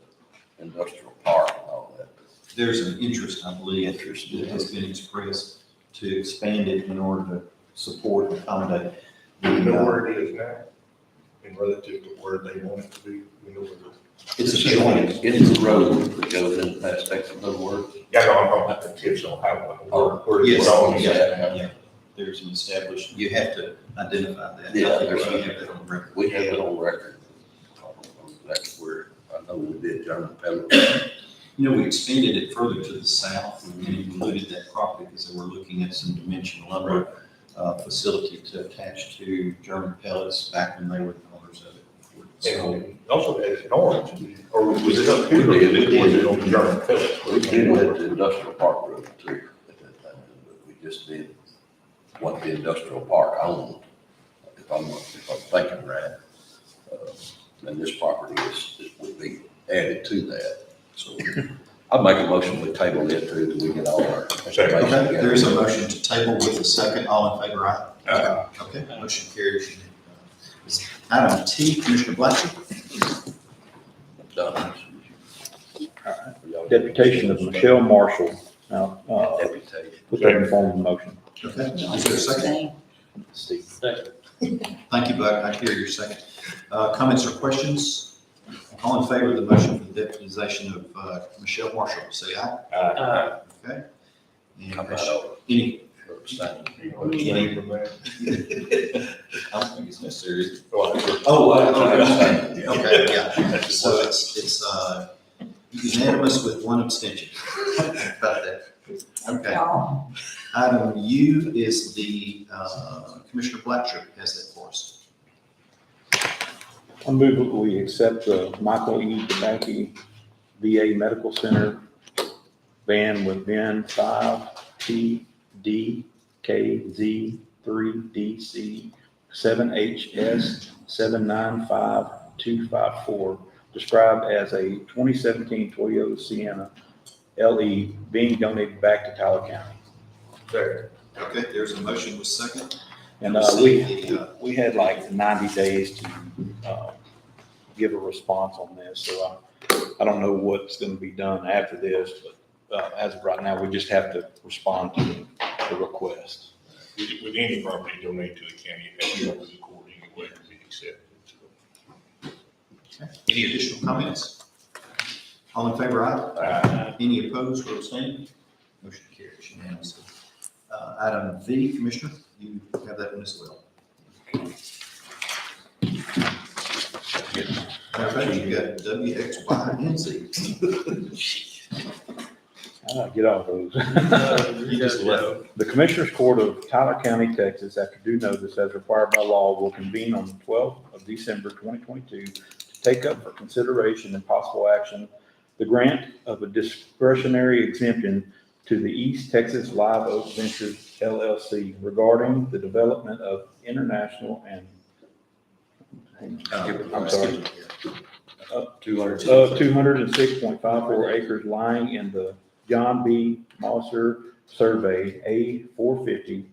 industrial park and all that. There's an interest, I believe, that has been expressed to expand it in order to support and accommodate. We know where it is now, and relative to where they want it to be, we know where it is. It's a joint. It's a road that goes in past Texas Road. Yeah, no, I'm talking about the tips on how, where Yes, it's all yeah, yeah. There's an established, you have to identify that. Yeah, I think there's- we have that on record. We have it on record. That's where, I know we did German Pellet. You know, we expanded it further to the south and included that property because they were looking at some dimensional lumber facility to attach to German pellets back when they were the owners of it. So, And also has an orange, or was it up here? We did. Was it on the German Phillips? We did let the industrial park road too at that time, but we just did what the industrial park owned, if I'm thinking right. And this property would be added to that. So I'd make a motion to table it too, till we get all our information okay, together. there's a motion to table with a second. All in favor, aye? Aye. Okay, motion carries. Item T, Commissioner Blanchard. Done. Deputation of Michelle Marshall. Now, Deputation. put that in form of a motion. Okay, is there a second? Steve. Thank you, Bud. I hear your second. Comments or questions? All in favor of the motion for the deputization of Michelle Marshall, say aye. Okay. And Come right over. any, Abstain. any, I don't think it's necessary. Oh, Oh, okay, yeah. So it's unanimous with one abstention. About that. Okay. Item U is the, Commissioner Blanchard has that for us. I move that we accept the Michael E. DeBakey VA Medical Center van with VIN 5TDKZ3DC 7HS 795254, described as a 2017 Toyota Sienna LE being donated back to Tyler County. Okay, there's a motion with second. And we had like 90 days to give a response on this, so I don't know what's going to be done after this, but as of right now, we just have to respond to the request. With any property donated to the county, it has to go to the court anyway to be accepted. So. Any additional comments? All in favor, aye? Any opposed or abstaining? Motion carries unanimously. Item V, Commissioner, you have that one as well. Matter of fact, you got W, X, Y, and Z. Get all those. You just left. The Commissioners Court of Tyler County, Texas, after due notice as required by law, will convene on the 12th of December 2022 to take up for consideration and possible action the grant of a discretionary exemption to the East Texas Live Oak Ventures LLC regarding the development of international and, I'm sorry, 206.54 acres lying in the John B. Mosser Survey A450,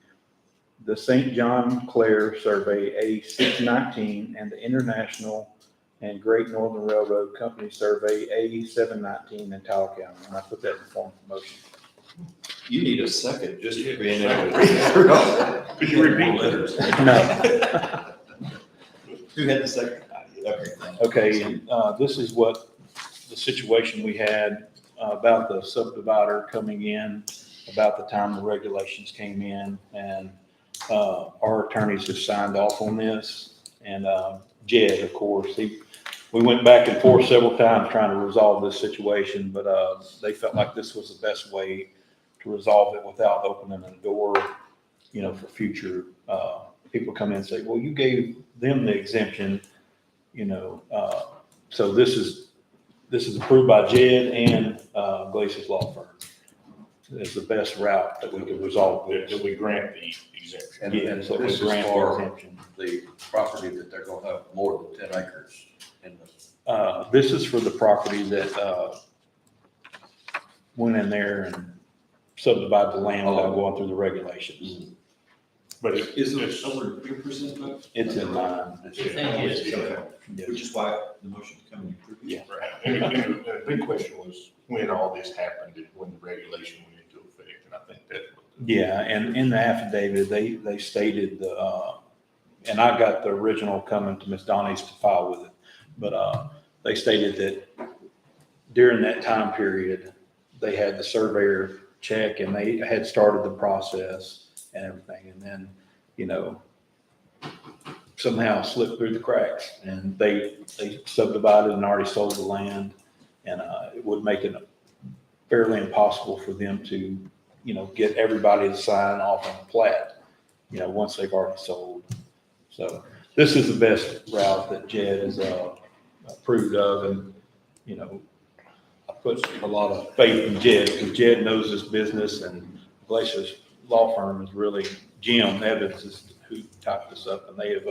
the St. John Clair Survey A619, and the International and Great Northern Railroad Company Survey A 719 in Tyler County. And I put that in form of motion. You need a second just for being able to read it. Could you repeat letters? No. Who had the second? Okay, thank you. Okay, and this is what the situation we had about the subdivider coming in, about the time the regulations came in, and our attorneys have signed off on this. And Jed, of course, we went back and forth several times trying to resolve this situation, but they felt like this was the best way to resolve it without opening a door, you know, for future people come in and say, well, you gave them the exemption, you know. So this is approved by Jed and Glacius Law Firm. It's the best route that we could resolve this. That we grant the exemption. And So we this is grant the for exemption. the property that they're gonna have more than 10 acres in the. This is for the property that went in there and subdivided the land without going through the regulations. But Is there somewhere to present that? It's in line. It's in his. Which is why the motion to come in. Yeah. Right. And the big question was when all this happened and when the regulation went into effect, and I think that's what. Yeah, and in the affidavit, they stated and I got the original coming to Ms. Donnie's to file with it, but they stated that during that time period, they had the surveyor check and they had started the process and everything, and then, you know, somehow slipped through the cracks, and they subdivided and already sold the land, and it would make it fairly impossible for them to, you know, get everybody to sign off on the plat, you know, once they've already sold. So this is the best route that Jed has approved of, and, you know, I put a lot of faith in Jed, because Jed knows this business, and Glacius Law Firm is really, Jim Evans is who typed this up, and they have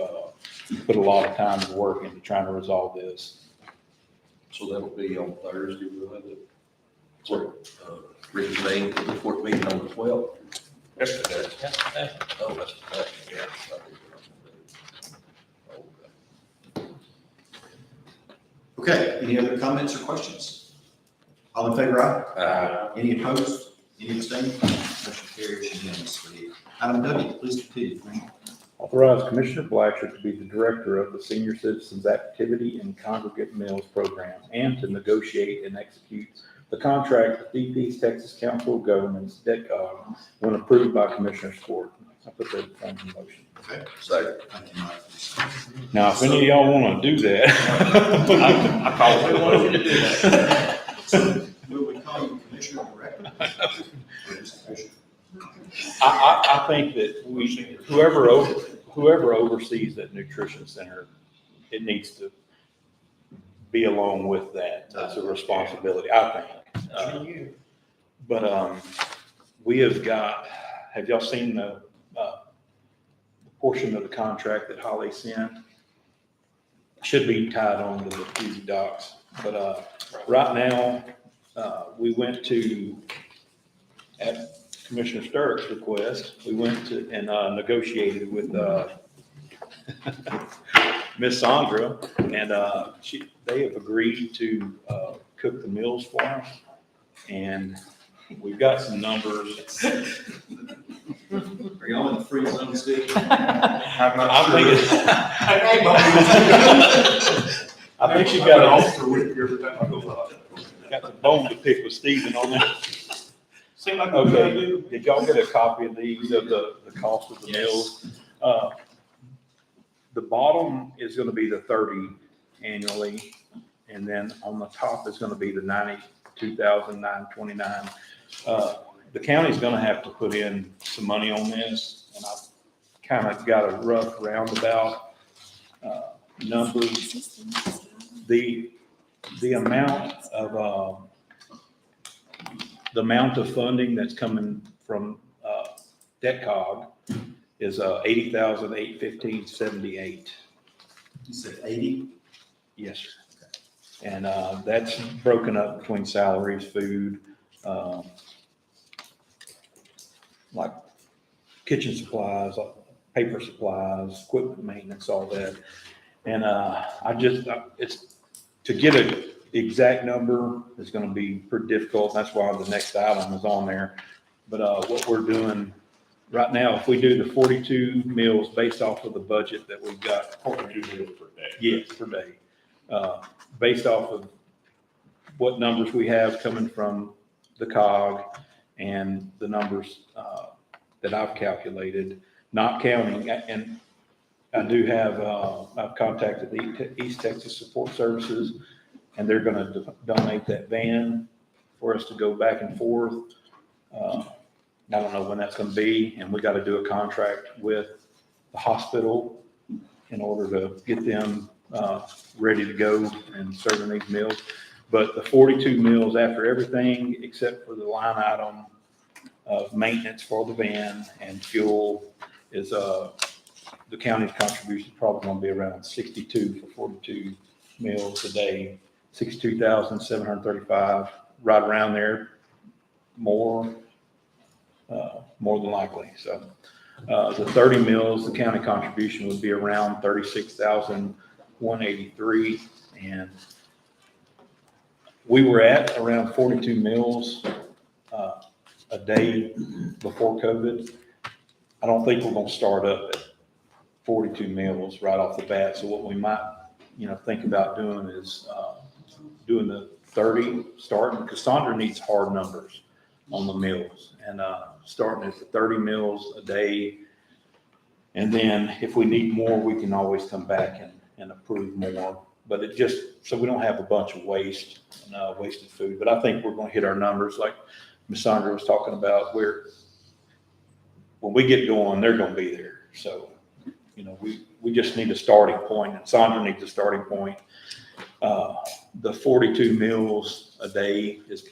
put a lot of time and work into trying to resolve this. So that'll be on Thursday, we'll have it. Written name for the court meeting on the 12th. That's the day. Oh, that's the day. Yeah. Okay, any other comments or questions? All in favor, aye? Any opposed? Any abstaining? Motion carries unanimously. Item W, please continue. Commissioner. Authorize Commissioner Blatcher to be the director of the Senior Citizens Activity and Congregate Meals Program, and to negotiate and execute the contract with DP's Texas Council of Governments, DECOG, when approved by Commissioner's Court. I put that in form of motion. Okay. Second. Thank you, Mike. Now, if any of y'all want to do that. I call it. wanted you to do that. So, will we call you Commissioner Director? I think that whoever oversees that nutrition center, it needs to be along with that. That's a responsibility, I think. But we have y'all seen the portion of the contract that Holly sent? Should be tied on to the Easy Docs. But right now, we went to, at Commissioner Sturck's request, we went to and negotiated with Miss Sandra, and they have agreed to cook the meals for us. And we've got some numbers. Are y'all in the free zone still? I'm thinking, I think she got officer with you every time I go by. got the bone to pick with Stephen on that. Seem like. Okay, did y'all get a copy of these, of the cost of the meals? The bottom is gonna be the 30 annually, and then on the top is gonna be the 92,929. The county's gonna have to put in some money on this, and I've kind of got a rough roundabout numbers. The amount of funding that's coming from DECOG is $80,815.78. You said 80? Yes, sir. And that's broken up between salaries, food, like kitchen supplies, paper supplies, equipment maintenance, all that. And, it's, to get a exact number is gonna be pretty difficult. That's why the next item is on there. But, what we're doing right now, if we do the 42 meals based off of the budget that we've got. 42 meals per day. Yes, per day. Based off of what numbers we have coming from the COG and the numbers that I've calculated, not counting, and I do have, I've contacted the East Texas Support Services, and they're gonna donate that van for us to go back and forth. I don't know when that's gonna be, and we gotta do a contract with the hospital in order to get them ready to go and serving these meals. But the 42 meals after everything, except for the line item of maintenance for the van and fuel, is the county's contribution is probably gonna be around 62 for 42 meals a day, 62,735, right around there, more than likely. So the 30 meals, the county contribution would be around 36,183, and we were at around 42 meals a day before COVID. I don't think we're gonna start up at 42 meals right off the bat. So what we might, think about doing is doing the 30, starting, because Sandra needs hard numbers on the meals, and starting at the 30 meals a day. And then if we need more, we can always come back and approve more. But it just, so we don't have a bunch of wasted food. But I think we're gonna hit our numbers like Ms. Sandra was talking about, where when we get going, they're gonna be there. So, we just need a starting point, and Sandra needs a starting point. The 42 meals a day is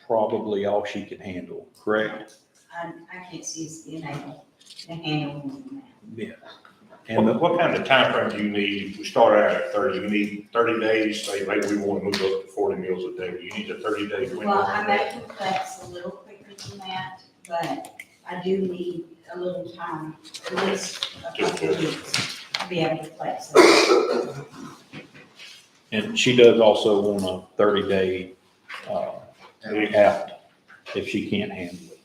probably all she can handle, correct? I can't see us being able to handle more than that. Yeah. And What kind of time frame do you need? We start out at 30, you need 30 days, say maybe we want to move up to 40 meals a day. You need a 30-day window. Well, I may flex a little quicker than that, but I do need a little time, at least a couple of weeks, to be able to flex it. And she does also want a 30-day out if she can't handle it.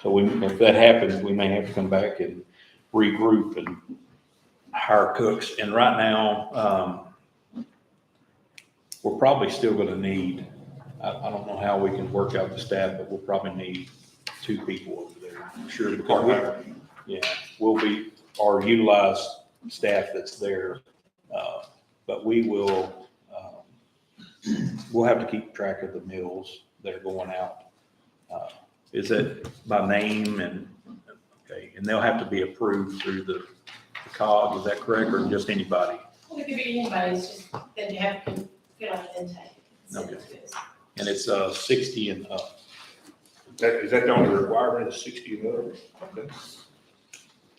So if that happens, we may have to come back and regroup and hire cooks. And right now, we're probably still gonna need, I don't know how we can work out the staff, but we'll probably need 2 people over there. I'm sure. We'll be our utilized staff that's there. But we'll have to keep track of the meals that are going out. Is it by name and they'll have to be approved through the COG, is that correct, or just anybody? Well, it could be anybody, it's just that you have to fill out the intake. Okay. And it's 60 and up. Is that the only requirement, is 60 and over? Okay.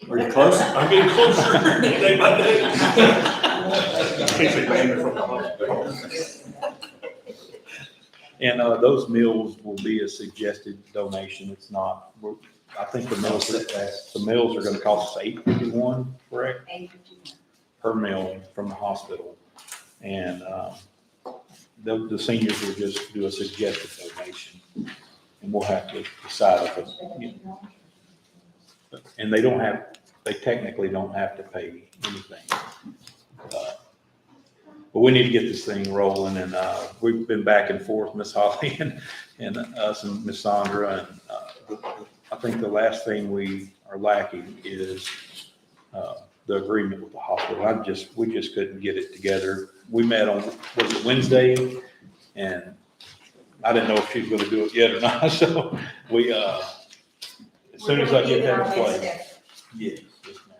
Are you close? I'm getting closer day by day. Can't say banned from the hospital. And those meals will be a suggested donation. It's not, I think the meals are gonna cost us $8.51, correct? $8.51. Per meal from the hospital. And the seniors will just do a suggested donation. And we'll have to decide if it's, and they technically don't have to pay anything. But we need to get this thing rolling, and we've been back and forth, Miss Holly and us and Miss Sandra, and I think the last thing we are lacking is the agreement with the hospital. We just couldn't get it together. We met on, was it Wednesday? And I didn't know if she was gonna do it yet or not, so we, as soon as I get that in place. Yes, yes, ma'am.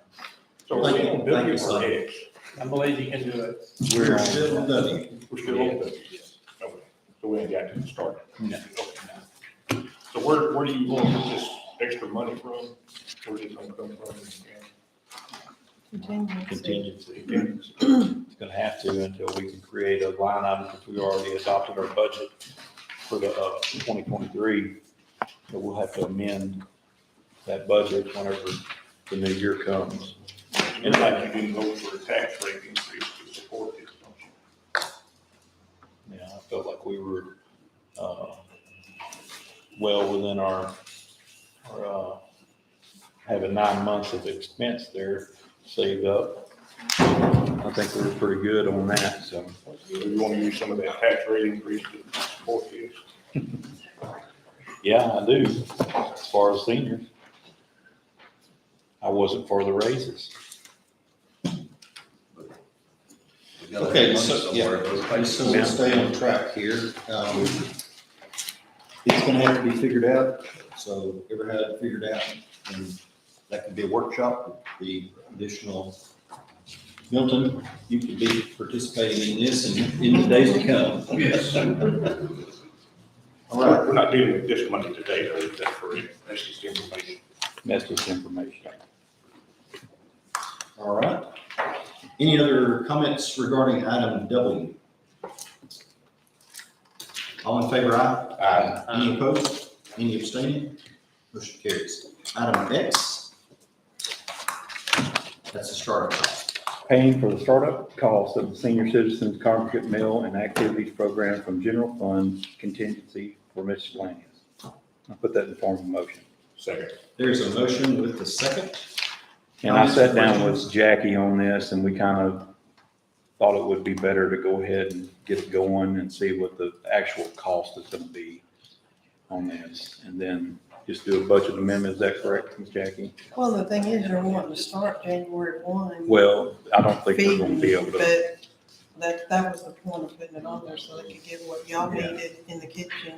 So we're still on Thank you, W son. or X? I believe you can do it. We're still done. We're still on W? Yes. Okay. So we ain't got to start. No. Okay. So where do you want to get this extra money from? Where's it gonna come from? Contingency. It's gonna have to until we can create a line item, because we already adopted our budget for the 2023. So we'll have to amend that budget whenever the new year comes. And like you didn't vote for a tax rate increase to support this, don't you? Yeah, I felt like we were, well within our, having 9 months of expense there saved up. I think we were pretty good on that, so. Do you want to use some of that tax rate increase to support this? Yeah, I do, as far as seniors. I wasn't for the raises. We gotta have Okay, money so, somewhere to pay So we'll stay on track here. It's gonna have to be figured out, so ever had it figured out, and that could be a workshop, the additional. Milton, you could be participating in this in the days to come. Yes. All right, We're not dealing with this money today, though, is that correct? That's just information. That's just information. all right. Any other comments regarding item W? All in favor, aye? Aye. Any opposed? Any abstaining? Motion carries. Item X. That's the startup cost. Paying for the startup costs of the Senior Citizens Congregate Meal and Activities Program from General Fund Contingency for Miscellaneous. I'll put that in form of a motion. Second. There's a motion with the second. And I sat down with Jackie on this and we kind of thought it would be better to go ahead and get it going and see what the actual cost is gonna be on this. And then just do a budget amendment, is that correct, Ms. Jackie? Well, the thing is, you're wanting to start January 1. Well, I don't think we're gonna be able to. But that was the point of putting it on there, so they could get what y'all Yeah. needed in the kitchen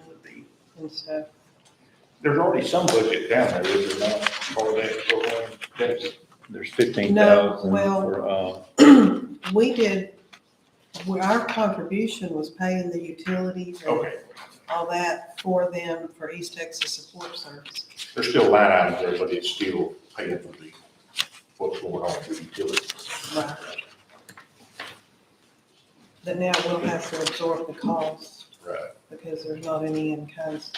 and stuff. There's already some budget down there, is there not, for that program? There's 15,000 No, well- for, We did, our contribution was paying the utilities and Okay, all that for them for East Texas Support Service. there's still line items there, but it's still paying for the, what's going on with the utilities. Right. But now we'll have to absorb the cost Right. because there's not any in kinds.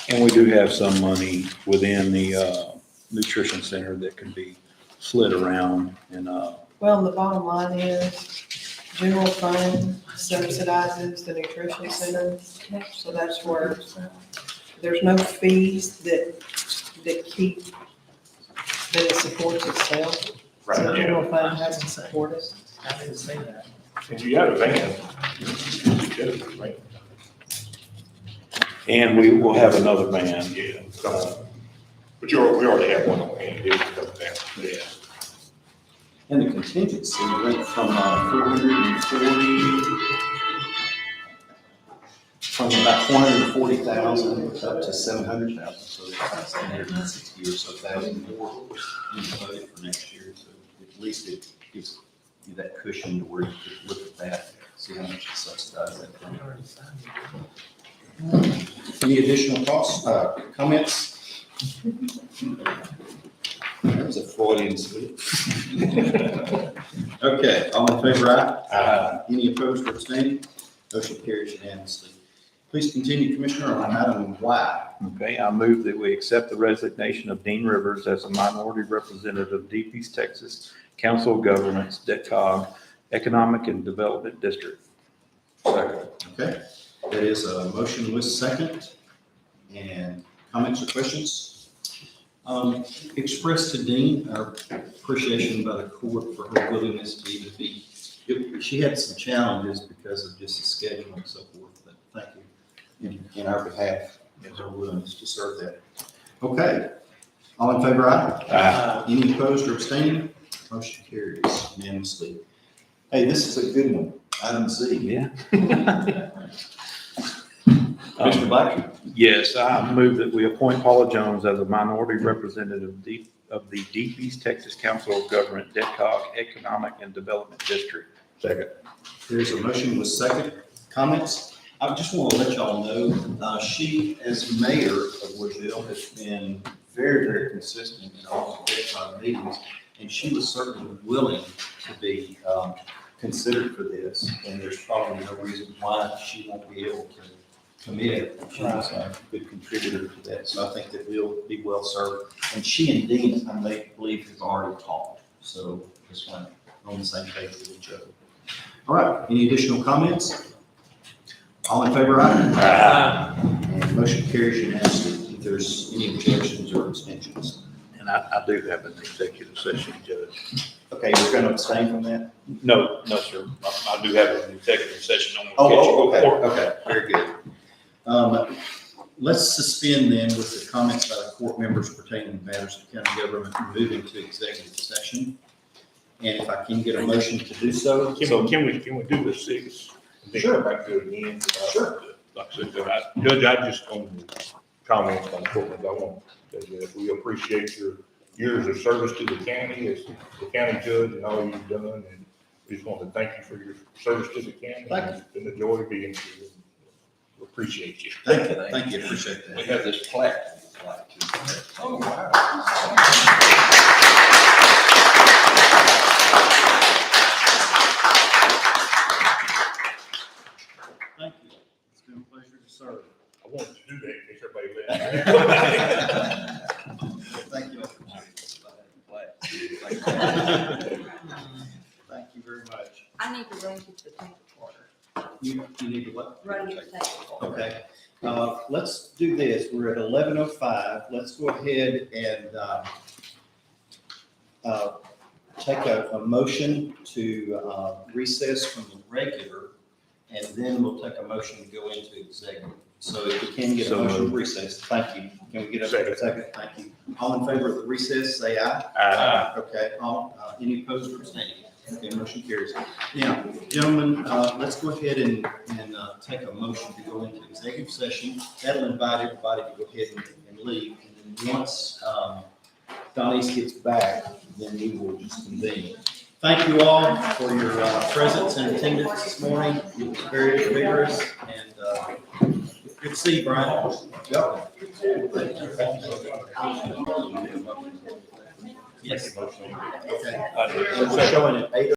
and we do have some money within the, nutrition center that can be slid around and, Well, the bottom line is, general fund subsidizes the nutrition center, so that's where there's no fees that keep, that it supports itself. So Right, yeah. general fund has to support it. I didn't say that. If you got a van, you get a van. and we will have another van. Yeah. But we already have one on hand, it comes down. Yeah. And the contingency went from 440, from about 440,000 up to 700,000. So that's 160 or so thousand more in the budget for next year. So at least it gives you that cushion to where you could look at that, see how much it subsidizes that. Any additional costs, comments? That was a Freudian slip. Okay, all in favor, aye? Any opposed or abstaining? Motion carries unanimously. Please continue, Commissioner, on item Y. Okay, I move that we accept the resignation of Dean Rivers as a minority representative of Deep East Texas Council of Governments, DECOG, Economic and Development District. Second. Okay, that is a motion with second. And comments or questions? Express to Dean our appreciation by the court for her willingness to even be, she had some challenges because of just the schedule and so forth, but thank you in our behalf, as her willingness to serve that. Okay, all in favor, aye? Any opposed or abstaining? Motion carries unanimously. Hey, this is a good one, item Z. Yeah. Mr. Black? Yes, I move that we appoint Paula Jones as a minority representative of the Deep East Texas Council of Government, DECOG, Economic and Development District. Second. There's a motion with second. Comments? I just want to let y'all know, she, as mayor of Woodville, has been very, very consistent in all the DECOG meetings, and she was certainly willing to be considered for this, and there's probably no reason why she won't be able to commit. She was a good contributor to that, so I think that we'll be well served. And she and Dean, I believe, have already talked, so just want on the same page with each other. All right, any additional comments? All in favor, aye? And motion carries unanimously. If there's any objections or abstentions. And I do have an executive session, Judge. Okay, you're going to abstain from that? No, sir. I do have an executive session on. Okay, very good. Let's suspend then with the comments by the court members pertaining to matters of county government and move into executive session. And if I can get a motion to do so. Can we do the 6? and then Sure. come back to it again? Sure. Like I said, Judge, I just want to comment on the court, I want to say that we appreciate your years of service to the county as the county judge and all you've done, and we just want to thank you for your service to the county. Thank you. It's been a joy being here. We appreciate you. Thank you, appreciate We that. have this plaque. Oh, wow. Thank you. It's been a pleasure to serve. I wanted to do that in case everybody left. Thank you. Thank you very much. I need to run to the tank water. You need to what? Run to the tank. Okay, let's do this. We're at 11:05. Let's go ahead and, take a motion to, recess from the regular, and then we'll take a motion to go into executive. So if we can get a motion to recess, thank you. Can we get a Second. second? Thank you. All in favor of the recess, say aye. Okay, all, any opposed or abstaining? Okay, motion carries. Now, gentlemen, let's go ahead and take a motion to go into executive session. That'll invite everybody to go ahead and leave. And then once, Donnie gets back, then we will just convene. Thank you all for your, presence and attendance this morning. It was very vigorous and, good to see you, Brian. Welcome. Yes. Okay. We're showing at 8:00.